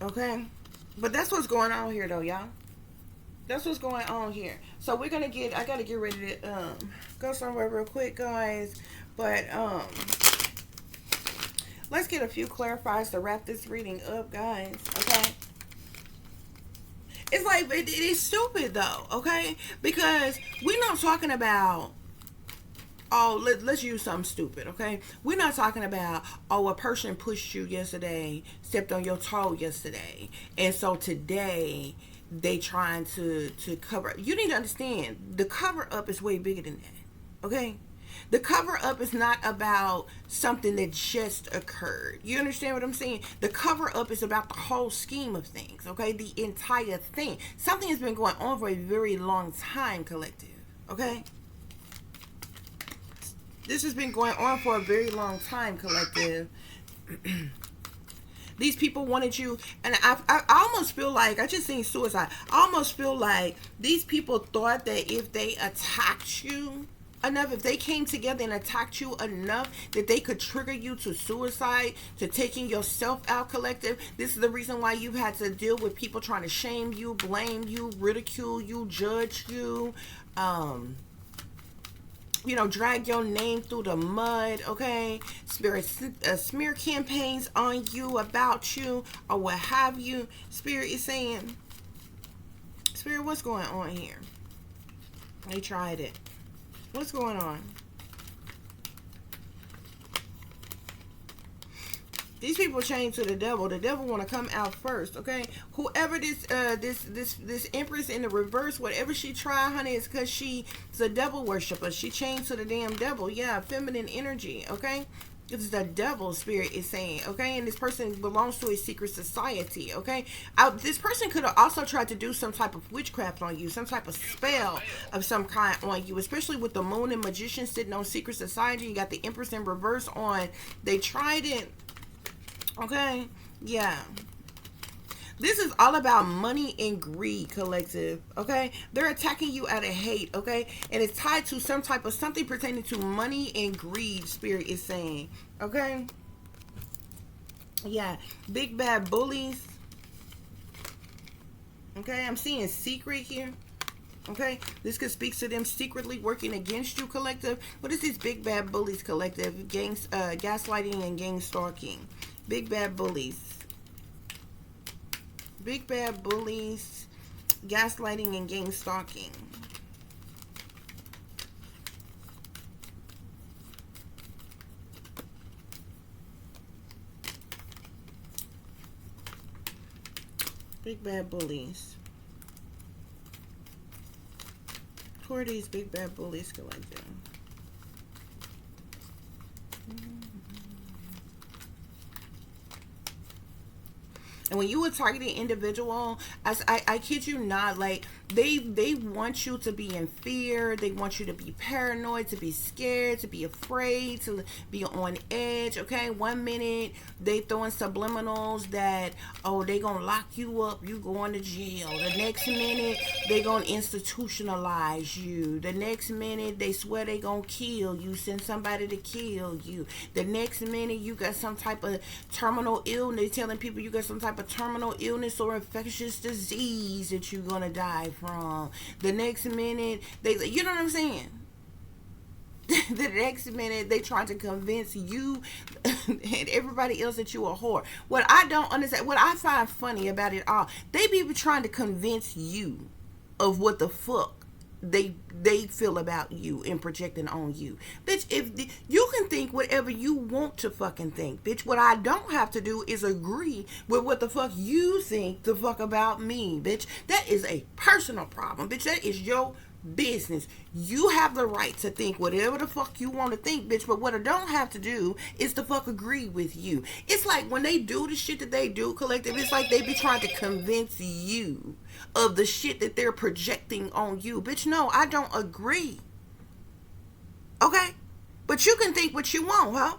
Okay? But that's what's going on here, though, y'all. That's what's going on here. So we're gonna I gotta get ready to go somewhere real quick, guys. But let's get a few clarifiers to wrap this reading up, guys. Okay? It's like, it is stupid though, okay? Because we're not talking about, oh, let's use something stupid, okay? We're not talking about, oh, a person pushed you yesterday, stepped on your toe yesterday, and so today they trying to cover. You need to understand, the cover up is way bigger than that, okay? The cover up is not about something that just occurred. You understand what I'm saying? The cover up is about the whole scheme of things, okay? The entire thing. Something has been going on for a very long time, collective, okay? This has been going on for a very long time, collective. These people wanted you, and I almost feel like, I just seen suicide. I almost feel like these people thought that if they attacked you enough, if they came together and attacked you enough, that they could trigger you to suicide, to taking yourself out, collective. This is the reason why you've had to deal with people trying to shame you, blame you, ridicule you, judge you, drag your name through the mud, okay? Smear campaigns on you, about you, or what have you. Spirit is saying, Spirit, what's going on here? They tried it. What's going on? These people chained to the devil. The devil want to come out first, okay? Whoever this Empress in the reverse, whatever she try, honey, is because she's a devil worshiper. She chained to the damn devil. Yeah, feminine energy, okay? It's the devil spirit is saying, okay? And this person belongs to a secret society, okay? This person could have also tried to do some type of witchcraft on you, some type of spell of some kind on you, especially with the moon and magician sitting on secret society. You got the Empress in reverse on. They tried it, okay? Yeah. This is all about money and greed, collective, okay? They're attacking you out of hate, okay? And it's tied to some type of something pertaining to money and greed, spirit is saying, okay? Yeah, big bad bullies. Okay, I'm seeing secret here. Okay, this could speak to them secretly working against you, collective. What is this big bad bullies, collective? Gaslighting and gang stalking. Big bad bullies. Big bad bullies, gaslighting, and gang stalking. Big bad bullies. Who are these big bad bullies, collective? And when you a targeted individual, I kid you not, like they want you to be in fear. They want you to be paranoid, to be scared, to be afraid, to be on edge. Okay, 1 minute they throwing subliminals that, oh, they gonna lock you up, you going to jail. The next minute they gonna institutionalize you. The next minute they swear they gonna kill you, send somebody to kill you. The next minute you got some type of terminal illness, telling people you got some type of terminal illness or infectious disease that you're gonna die from. The next minute they, you know what I'm saying? The next minute they trying to convince you and everybody else that you a whore. What I don't understand, what I find funny about it all, they be trying to convince you of what the fuck they feel about you and projecting on you. Bitch, you can think whatever you want to fucking think, bitch. What I don't have to do is agree with what the fuck you think the fuck about me, bitch. That is a personal problem, bitch. That is your business. You have the right to think whatever the fuck you want to think, bitch. But what I don't have to do is to fuck agree with you. It's like when they do the shit that they do, collective, it's like they be trying to convince you of the shit that they're projecting on you. Bitch, no, I don't agree. Okay? But you can think what you want, huh?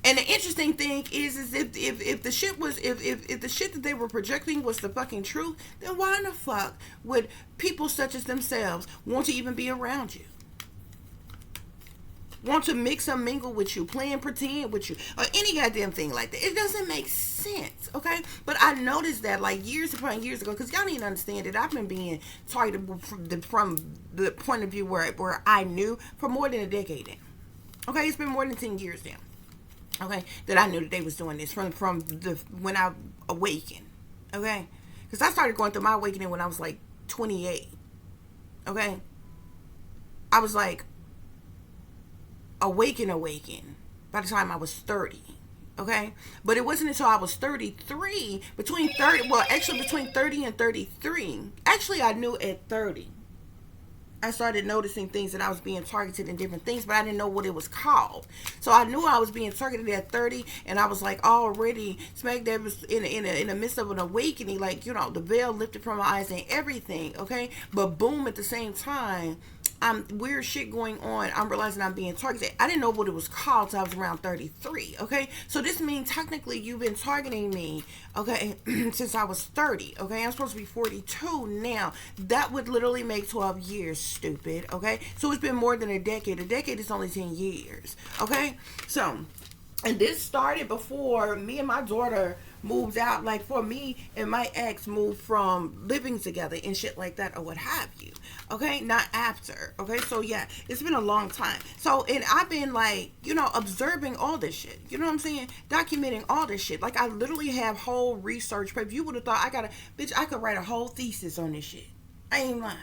And the interesting thing is if the shit was, if the shit that they were projecting was the fucking truth, then why in the fuck would people such as themselves want to even be around you? Want to mix and mingle with you, play and pretend with you, or any goddamn thing like that. It doesn't make sense, okay? But I noticed that like years upon years ago, because y'all need to understand that I've been being targeted from the point of view where I knew for more than a decade now. Okay, it's been more than 10 years now. Okay, that I knew that they was doing this from the when I awakened. Okay, because I started going through my awakening when I was like 28. Okay, I was like awaken by the time I was 30. Okay, but it wasn't until I was 33, between 30 and 33. Actually, I knew at 30. I started noticing things that I was being targeted in different things, but I didn't know what it was called. So I knew I was being targeted at 30, and I was like already smack dab in the midst of an awakening, like, you know, the veil lifted from my eyes and everything, okay? But boom, at the same time, weird shit going on. I'm realizing I'm being targeted. I didn't know what it was called till I was around 33, okay? So this means technically you've been targeting me, okay, since I was 30, okay? I'm supposed to be 42 now. That would literally make 12 years, stupid, okay? So it's been more than a decade. A decade is only 10 years, okay? So, and this started before me and my daughter moved out, like for me and my ex moved from living together and shit like that or what have you, okay? Not after, okay? So yeah, it's been a long time. So, and I've been like, you know, observing all this shit, you know what I'm saying? Documenting all this shit. Like I literally have whole research, but if you would have thought I could write a whole thesis on this shit. I ain't lying,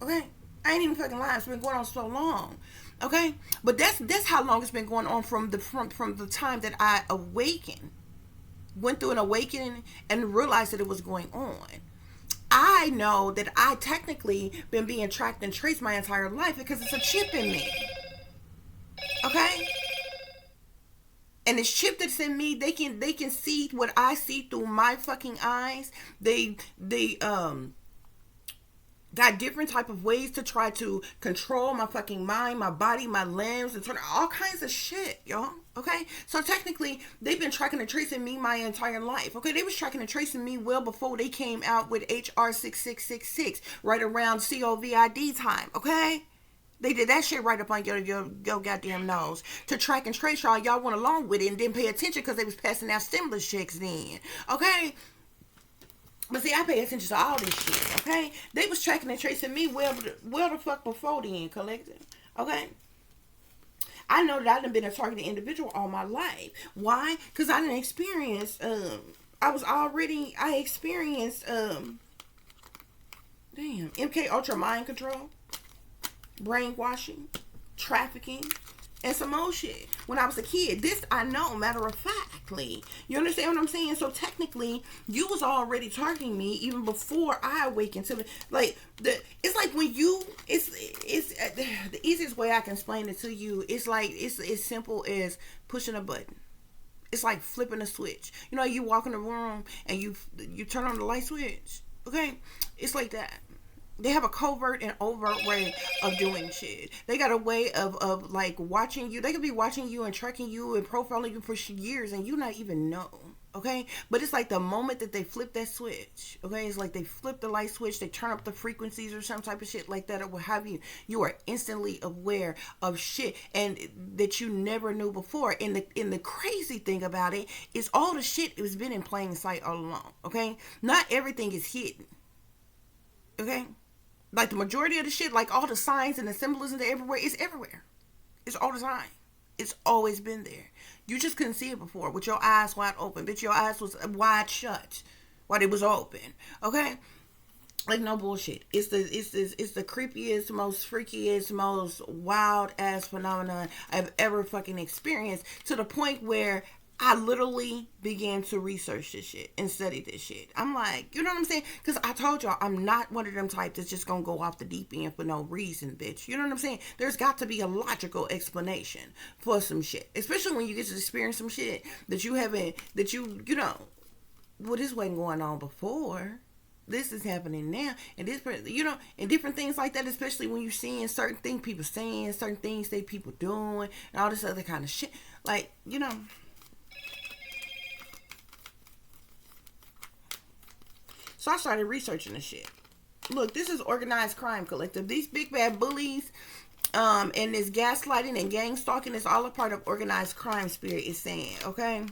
okay? I ain't even fucking lying. It's been going on so long. Okay, but that's how long it's been going on from the time that I awakened, went through an awakening, and realized that it was going on. I know that I technically been being tracked and traced my entire life because it's a chip in me. Okay, and this chip that's in me, they can see what I see through my fucking eyes. They got different type of ways to try to control my fucking mind, my body, my limbs, and all kinds of shit, y'all. Okay, so technically they've been tracking and tracing me my entire life. Okay, they was tracking and tracing me well before they came out with HR 6666, right around COVID time. Okay, they did that shit right up on your goddamn nose to track and trace y'all. Y'all went along with it and didn't pay attention because they was passing out stimulus checks then. Okay. But see, I pay attention to all this shit, okay? They was tracking and tracing me well the fuck before then, collective, okay? I know that I done been a targeted individual all my life. Why? Because I didn't experience, I experienced, MK Ultra mind control, brainwashing, trafficking, and some more shit when I was a kid. This I know, matter of factly. You understand what I'm saying? So technically, you was already targeting me even before I awakened to it. Like it's like when you, it's the easiest way I can explain it to you. It's like it's as simple as pushing a button. It's like flipping a switch. You know, you walk in the room and you turn on the light switch. Okay, it's like that. They have a covert and overt way of doing shit. They got a way of like watching you. They could be watching you and tracking you and profiling you for years and you not even know. Okay? But it's like the moment that they flip that switch. Okay? It's like they flip the light switch, they turn up the frequencies or some type of shit like that or what have you. You are instantly aware of shit and that you never knew before. And the crazy thing about it is all the shit has been in plain sight all along. Okay? Not everything is hidden. Okay? Like the majority of the shit, like all the signs and the symbolism everywhere, it's everywhere. It's all the time. It's always been there. You just couldn't see it before with your eyes wide open. Bitch, your eyes was wide shut while it was open. Okay? Like no bullshit. It's the creepiest, most freakiest, most wild ass phenomenon I've ever fucking experienced, to the point where I literally began to research this shit and study this shit. I'm like, you know what I'm saying? Because I told y'all, I'm not one of them types that's just going to go off the deep end for no reason, bitch. You know what I'm saying? There's got to be a logical explanation for some shit. Especially when you get to experience some shit that you haven't, that you know, well, this wasn't going on before. This is happening now. And this, you know, and different things like that, especially when you're seeing certain things people saying, certain things that people doing, and all this other kind of shit. Like, you know. So I started researching this shit. Look, this is organized crime collective. These big bad bullies, and this gaslighting and gang stalking is all a part of organized crime, Spirit is saying, okay?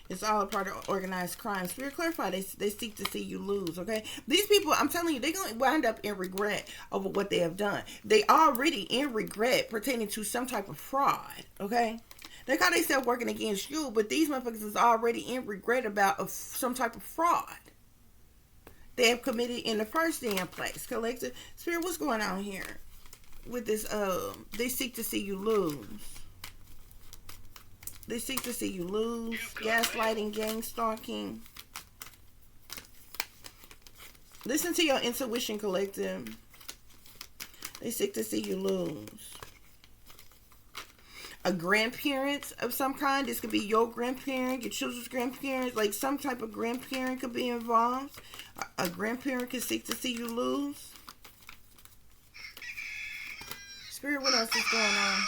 It's all a part of organized crime. Spirit clarify, they seek to see you lose, okay? These people, I'm telling you, they're going to wind up in regret over what they have done. They already in regret pertaining to some type of fraud, okay? They got themselves working against you, but these motherfuckers is already in regret about some type of fraud they have committed in the first damn place. Collective Spirit, what's going on here with this? They seek to see you lose. They seek to see you lose. Gaslighting, gang stalking. Listen to your intuition, collective. They seek to see you lose. A grandparent of some kind. This could be your grandparent, your children's grandparents. Like some type of grandparent could be involved. A grandparent could seek to see you lose. Spirit, what else is going on?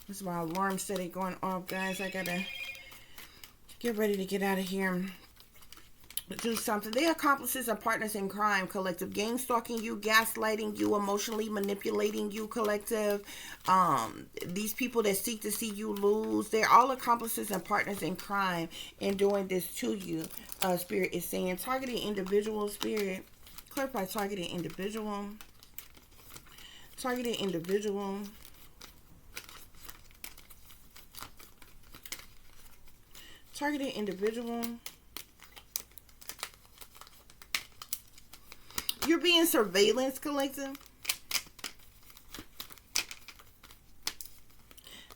This is my alarm steady going off, guys. I gotta get ready to get out of here. Do something. They are accomplices and partners in crime, collective. Gang stalking you, gaslighting you, emotionally manipulating you, collective. These people that seek to see you lose, they're all accomplices and partners in crime in doing this to you. Spirit is saying targeted individual. Spirit, clarify targeted individual. Targeted individual. Targeted individual. You're being surveillance, collective.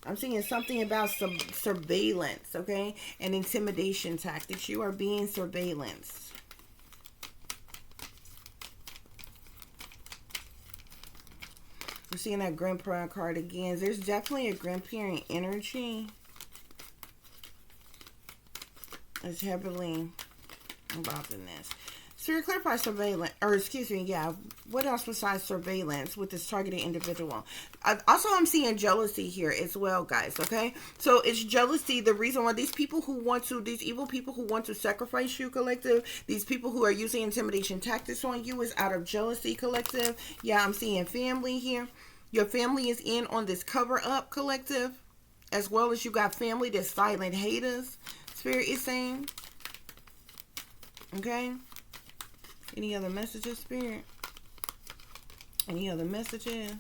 I'm seeing something about some surveillance, okay? And intimidation tactics. You are being surveillanced. We're seeing that grandparent card again. There's definitely a grandparent energy. It's heavily involved in this. Spirit, clarify surveillance, or excuse me, yeah. What else besides surveillance with this targeted individual? Also, I'm seeing jealousy here as well, guys. Okay, so it's jealousy. The reason why these people who want to, these evil people who want to sacrifice you, collective. These people who are using intimidation tactics on you is out of jealousy, collective. Yeah, I'm seeing family here. Your family is in on this cover up, collective, as well as you got family that's silent haters. Spirit is saying. Okay. Any other messages, Spirit? Any other messages?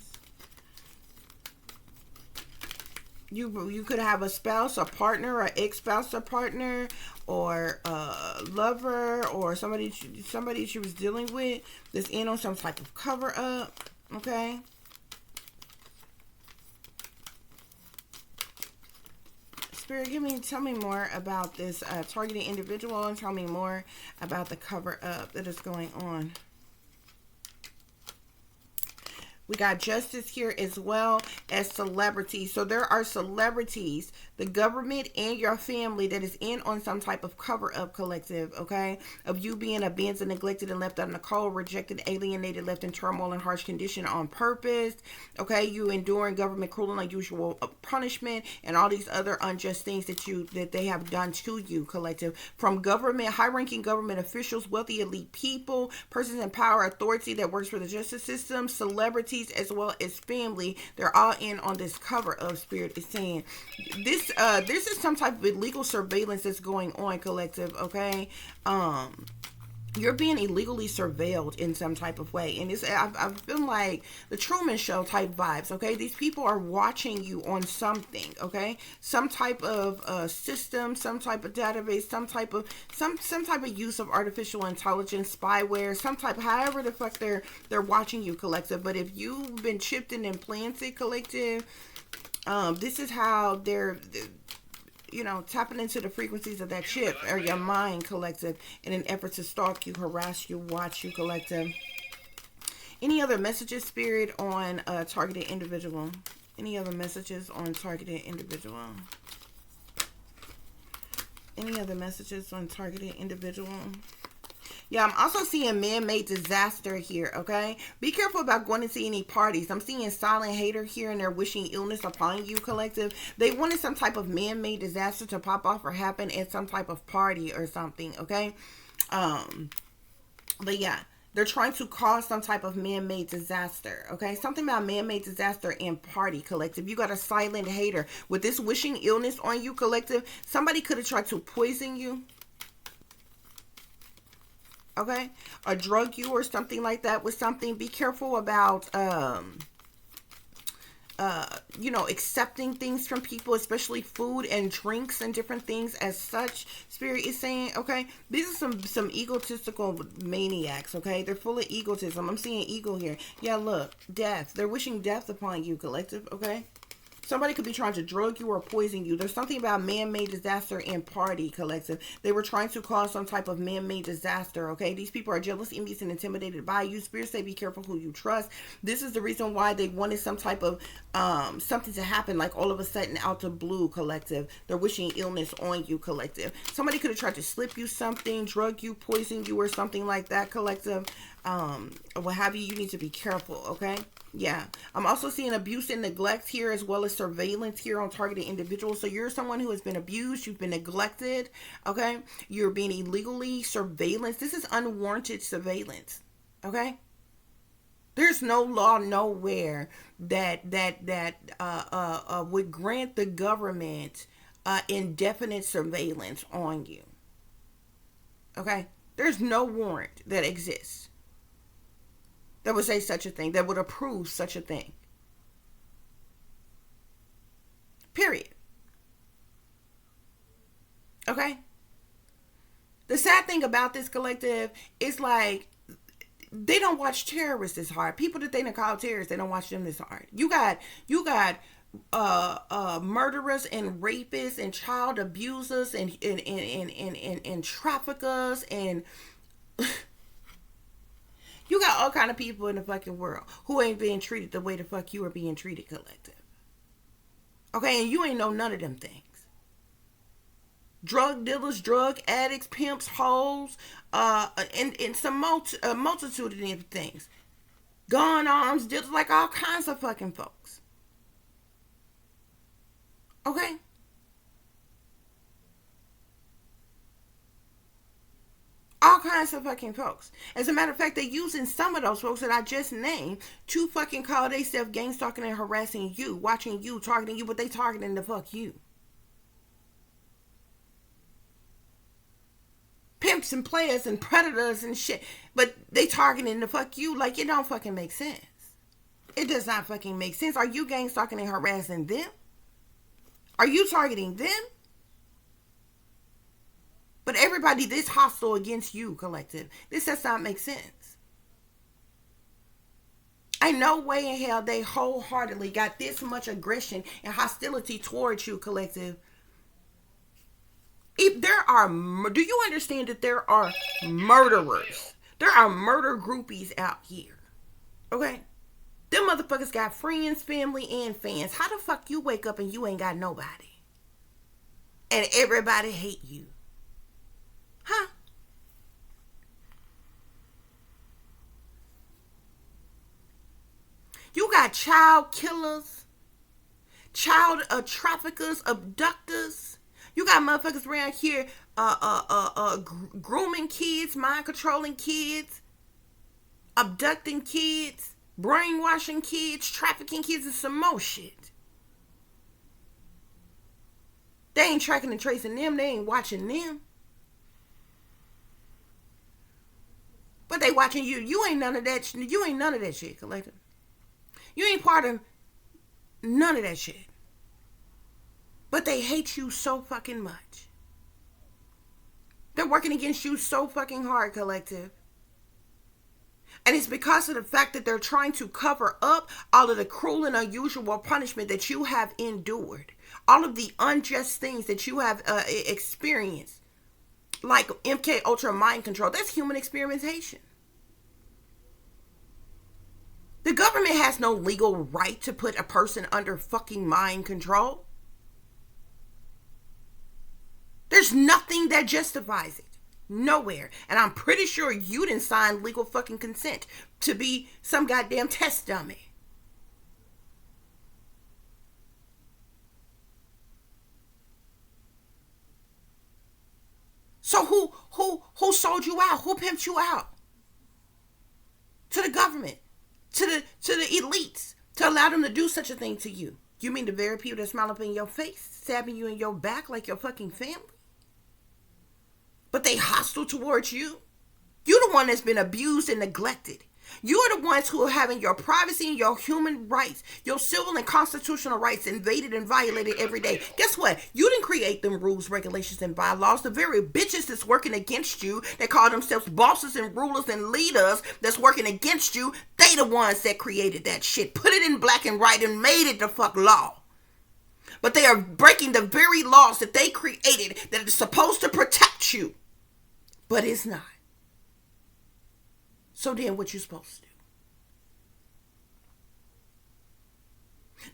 You could have a spouse, a partner, or ex-spouse, or partner, or a lover, or somebody she was dealing with that's in on some type of cover up. Okay. Spirit, tell me more about this targeted individual, and tell me more about the cover up that is going on. We got justice here as well as celebrities. So there are celebrities, the government, and your family that is in on some type of cover-up, collective, okay? Of you being abandoned, neglected, and left out in the cold, rejected, alienated, left in turmoil and harsh condition on purpose, okay? You enduring government cruel and unusual punishment and all these other unjust things that they have done to you, collective. From government, high-ranking government officials, wealthy elite people, persons in power, authority that works for the justice system, celebrities, as well as family, they're all in on this cover of. Spirit is saying this is some type of illegal surveillance that's going on, collective, okay? You're being illegally surveilled in some type of way, and I've been like the Truman Show type vibes, okay? These people are watching you on something, okay? Some type of system, some type of database, some type of use of artificial intelligence, spyware, some type, however the fuck they're watching you, collective. But if you've been chipped and implanted, collective, this is how they're tapping into the frequencies of that chip or your mind, collective, in an effort to stalk you, harass you, watch you, collective. Any other messages, Spirit, on a targeted individual? Any other messages on targeted individual? Any other messages on targeted individual? Yeah, I'm also seeing man-made disaster here, okay? Be careful about going to see any parties. I'm seeing silent hater here, and they're wishing illness upon you, collective. They wanted some type of man-made disaster to pop off or happen at some type of party or something, okay? But yeah, they're trying to cause some type of man-made disaster, okay? Something about man-made disaster and party, collective. You got a silent hater. With this wishing illness on you, collective, somebody could have tried to poison you, okay, or drug you or something like that with something. Be careful about, accepting things from people, especially food and drinks and different things as such. Spirit is saying, okay, these are some egotistical maniacs, okay? They're full of egotism. I'm seeing ego here. Yeah, look, death. They're wishing death upon you, collective, okay? Somebody could be trying to drug you or poison you. There's something about man-made disaster and party, collective. They were trying to cause some type of man-made disaster, okay? These people are jealous, envious, and intimidated by you. Spirits say be careful who you trust. This is the reason why they wanted some type of something to happen, like all of a sudden out of blue, collective. They're wishing illness on you, collective. Somebody could have tried to slip you something, drug you, poison you, or something like that, collective. What have you. You need to be careful, okay? Yeah, I'm also seeing abuse and neglect here, as well as surveillance here on targeted individuals. So you're someone who has been abused, you've been neglected, okay? You're being illegally surveillance. This is unwarranted surveillance, okay? There's no law nowhere that would grant the government indefinite surveillance on you, okay? There's no warrant that exists that would say such a thing, that would approve such a thing. Period. Okay? The sad thing about this, collective, is like, they don't watch terrorists this hard. People that they don't call terrorists, they don't watch them this hard. You got murderers and rapists and child abusers and traffickers, and you got all kind of people in the fucking world who ain't being treated the way the fuck you are being treated, collective. Okay, and you ain't know none of them things. Drug dealers, drug addicts, pimps, hoes, and some multitude of different things. Gun arms dealers, like all kinds of fucking folks. Okay? All kinds of fucking folks. As a matter of fact, they're using some of those folks that I just named to fucking call themselves gang stalking and harassing you, watching you, targeting you, but they targeting the fuck you. Pimps and players and predators and shit, but they targeting the fuck you. Like, it don't fucking make sense. It does not fucking make sense. Are you gang stalking and harassing them? Are you targeting them? But everybody this hostile against you, collective. This does not make sense. I no way in hell they wholeheartedly got this much aggression and hostility towards you, collective. If there are, do you understand that there are murderers? There are murder groupies out here. Okay? Them motherfuckers got friends, family, and fans. How the fuck you wake up and you ain't got nobody? And everybody hate you? Huh? You got child killers, child traffickers, abductors. You got motherfuckers around here grooming kids, mind controlling kids, abducting kids, brainwashing kids, trafficking kids, and some more shit. They ain't tracking and tracing them. They ain't watching them. But they watching you. You ain't none of that. You ain't none of that shit, collective. You ain't part of none of that shit. But they hate you so fucking much. They're working against you so fucking hard, collective. And it's because of the fact that they're trying to cover up all of the cruel and unusual punishment that you have endured. All of the unjust things that you have experienced. Like MK Ultra mind control. That's human experimentation. The government has no legal right to put a person under fucking mind control. There's nothing that justifies it. Nowhere. And I'm pretty sure you didn't sign legal fucking consent to be some goddamn test dummy. So who sold you out? Who pimped you out? To the government, to the elites, to allow them to do such a thing to you. You mean the very people that smile up in your face, stabbing you in your back like your fucking family? But they hostile towards you? You're the one that's been abused and neglected. You're the ones who are having your privacy and your human rights, your civil and constitutional rights invaded and violated every day. Guess what? You didn't create them rules, regulations, and bylaws. The very bitches that's working against you, that call themselves bosses and rulers and leaders that's working against you, they the ones that created that shit. Put it in black and white and made it the fuck law. But they are breaking the very laws that they created that are supposed to protect you. But it's not. So then what you supposed to do?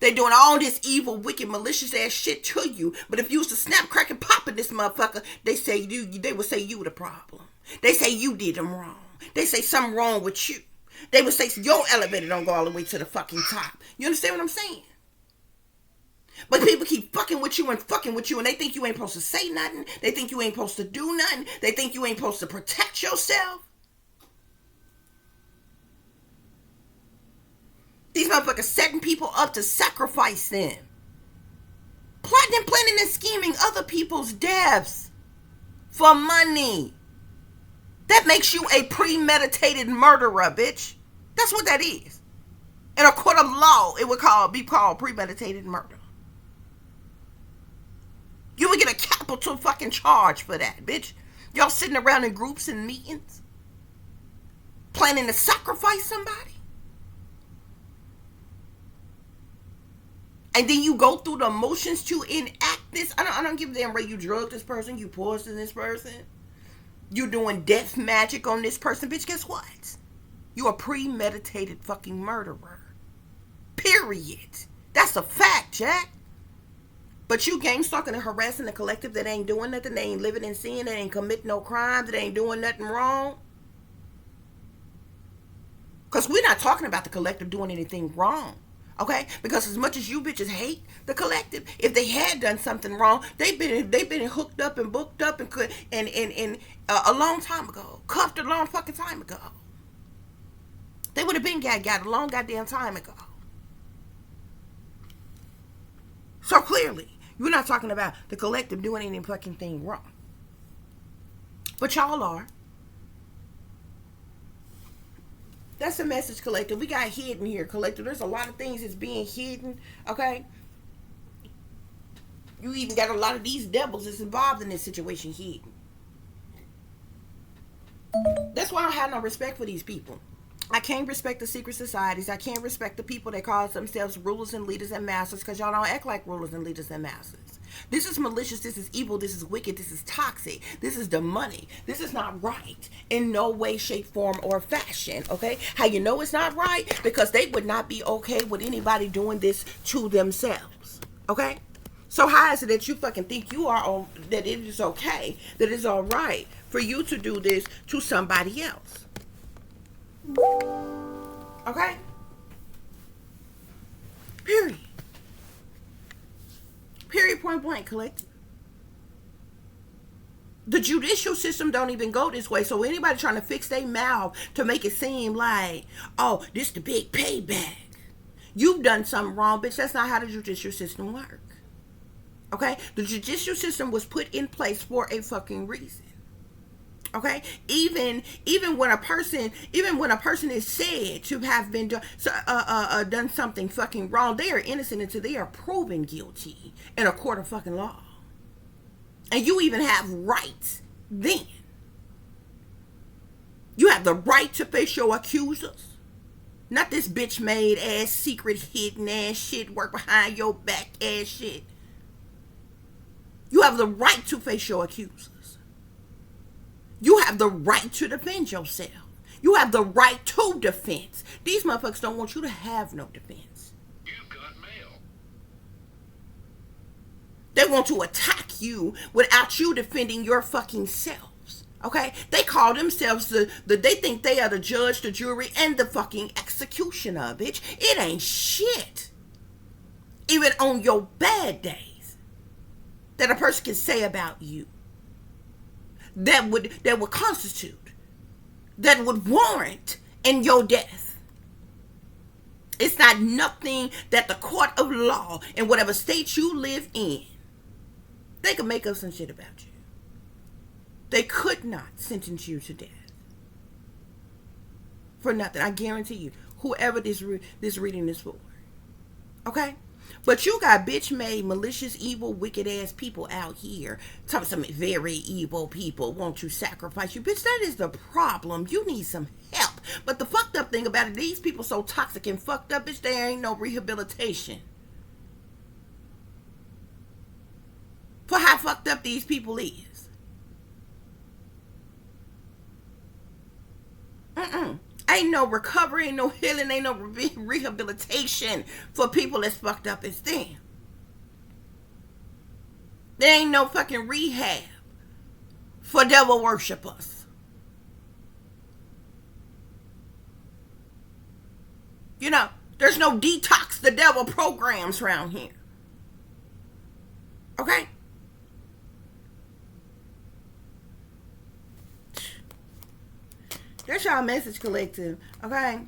They're doing all this evil, wicked, malicious ass shit to you. But if you was to snap, crack, and pop in this motherfucker, they would say you the problem. They say you did them wrong. They say something wrong with you. They would say your elevator don't go all the way to the fucking top. You understand what I'm saying? But people keep fucking with you and they think you ain't supposed to say nothing. They think you ain't supposed to do nothing. They think you ain't supposed to protect yourself. These motherfuckers setting people up to sacrifice them. Plotting and planning and scheming other people's deaths for money. That makes you a premeditated murderer, bitch. That's what that is. In a court of law, it would be called premeditated murder. You would get a capital fucking charge for that, bitch. Y'all sitting around in groups and meetings, planning to sacrifice somebody. And then you go through the emotions to enact this. I don't give a damn whether you drug this person, you poison this person, you doing death magic on this person. Bitch, guess what? You a premeditated fucking murderer. Period. That's a fact, Jack. But you gang stalking and harassing the collective that ain't doing nothing, they ain't living in sin, that ain't committing no crime, that ain't doing nothing wrong. Because we're not talking about the collective doing anything wrong. Okay? Because as much as you bitches hate the collective, if they had done something wrong, they've been hooked up and booked up and a long time ago. Cuffed a long fucking time ago. They would have been got a long goddamn time ago. So clearly, you're not talking about the collective doing any fucking thing wrong. But y'all are. That's the message, collective. We got hidden here, collective. There's a lot of things that's being hidden, okay? You even got a lot of these devils that's involved in this situation hidden. That's why I don't have no respect for these people. I can't respect the secret societies. I can't respect the people that call themselves rulers and leaders and masters, because y'all don't act like rulers and leaders and masters. This is malicious. This is evil. This is wicked. This is toxic. This is demonic. This is not right in no way, shape, form, or fashion. Okay? How you know it's not right? Because they would not be okay with anybody doing this to themselves. Okay? So how is it that you fucking think you are on, that it is okay, that it's all right for you to do this to somebody else? Okay? Period. Period, point blank, collective. The judicial system don't even go this way. So anybody trying to fix their mouth to make it seem like, oh, this the big payback. You've done something wrong, bitch. That's not how the judicial system works. Okay? The judicial system was put in place for a fucking reason. Okay, even when a person is said to have been done something fucking wrong, they are innocent until they are proven guilty in a court of fucking law. And you even have rights then. You have the right to face your accusers. Not this bitch made ass, secret hidden ass shit, work behind your back ass shit. You have the right to face your accusers. You have the right to defend yourself. You have the right to defense. These motherfuckers don't want you to have no defense. You've got mail. They want to attack you without you defending your fucking selves. Okay? They call themselves they think they are the judge, the jury, and the fucking executioner, bitch. It ain't shit. Even on your bad days that a person can say about you. That would constitute, that would warrant in your death. It's not nothing that the court of law in whatever state you live in, they could make up some shit about you. They could not sentence you to death for nothing. I guarantee you, whoever this reading is for. Okay? But you got bitch-made, malicious, evil, wicked-ass people out here. Some very evil people want to sacrifice you. Bitch, that is the problem. You need some help. But the fucked up thing about it, these people so toxic and fucked up, bitch, there ain't no rehabilitation. For how fucked up these people is. Ain't no recovery, ain't no healing, ain't no rehabilitation for people that's fucked up as them. There ain't no fucking rehab for devil worshipers. You know, there's no detox the devil programs around here. Okay? That's y'all message, collective. Okay?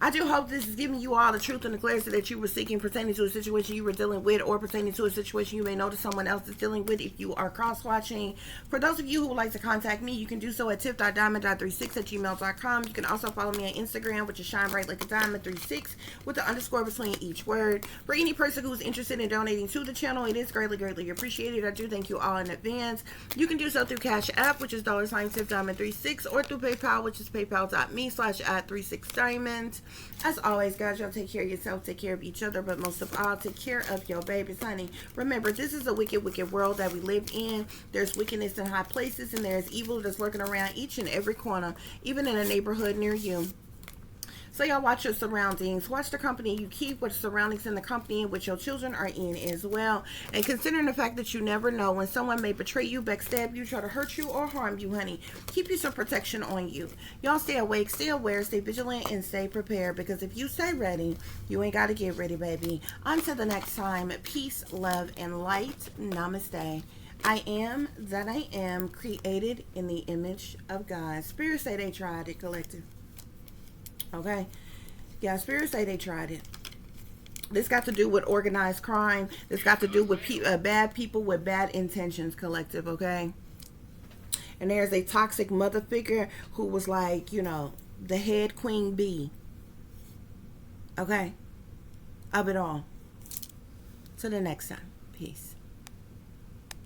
I do hope this is giving you all the truth and the clarity that you were seeking pertaining to a situation you were dealing with, or pertaining to a situation you may know that someone else is dealing with if you are cross-watching. For those of you who would like to contact me, you can do so at tip.diamond.36@gmail.com. You can also follow me on Instagram, which is shinebrightlikeadiamond36 with the underscore between each word. For any person who's interested in donating to the channel, it is greatly, greatly appreciated. I do thank you all in advance. You can do so through CASHAPP, which is $tip diamond36, or through PayPal, which is paypal.me/@36diamond. As always, guys, y'all take care of yourself, take care of each other, but most of all, take care of your babies, honey. Remember, this is a wicked, wicked world that we live in. There's wickedness in high places, and there's evil that's lurking around each and every corner, even in a neighborhood near you. So y'all watch your surroundings. Watch the company you keep, what surroundings in the company in which your children are in as well. And considering the fact that you never know when someone may betray you, backstab you, try to hurt you, or harm you, honey. Keep you some protection on you. Y'all stay awake, stay aware, stay vigilant, and stay prepared. Because if you stay ready, you ain't got to get ready, baby. Until the next time, peace, love, and light. Namaste. I am that I am, created in the image of God. Spirits say they tried it, collective. Okay, yeah, spirits say they tried it. This got to do with organized crime. This got to do with bad people with bad intentions, collective. Okay, and there's a toxic mother figure who was like, you know, the head queen bee. Okay, of it all. Till the next time, peace.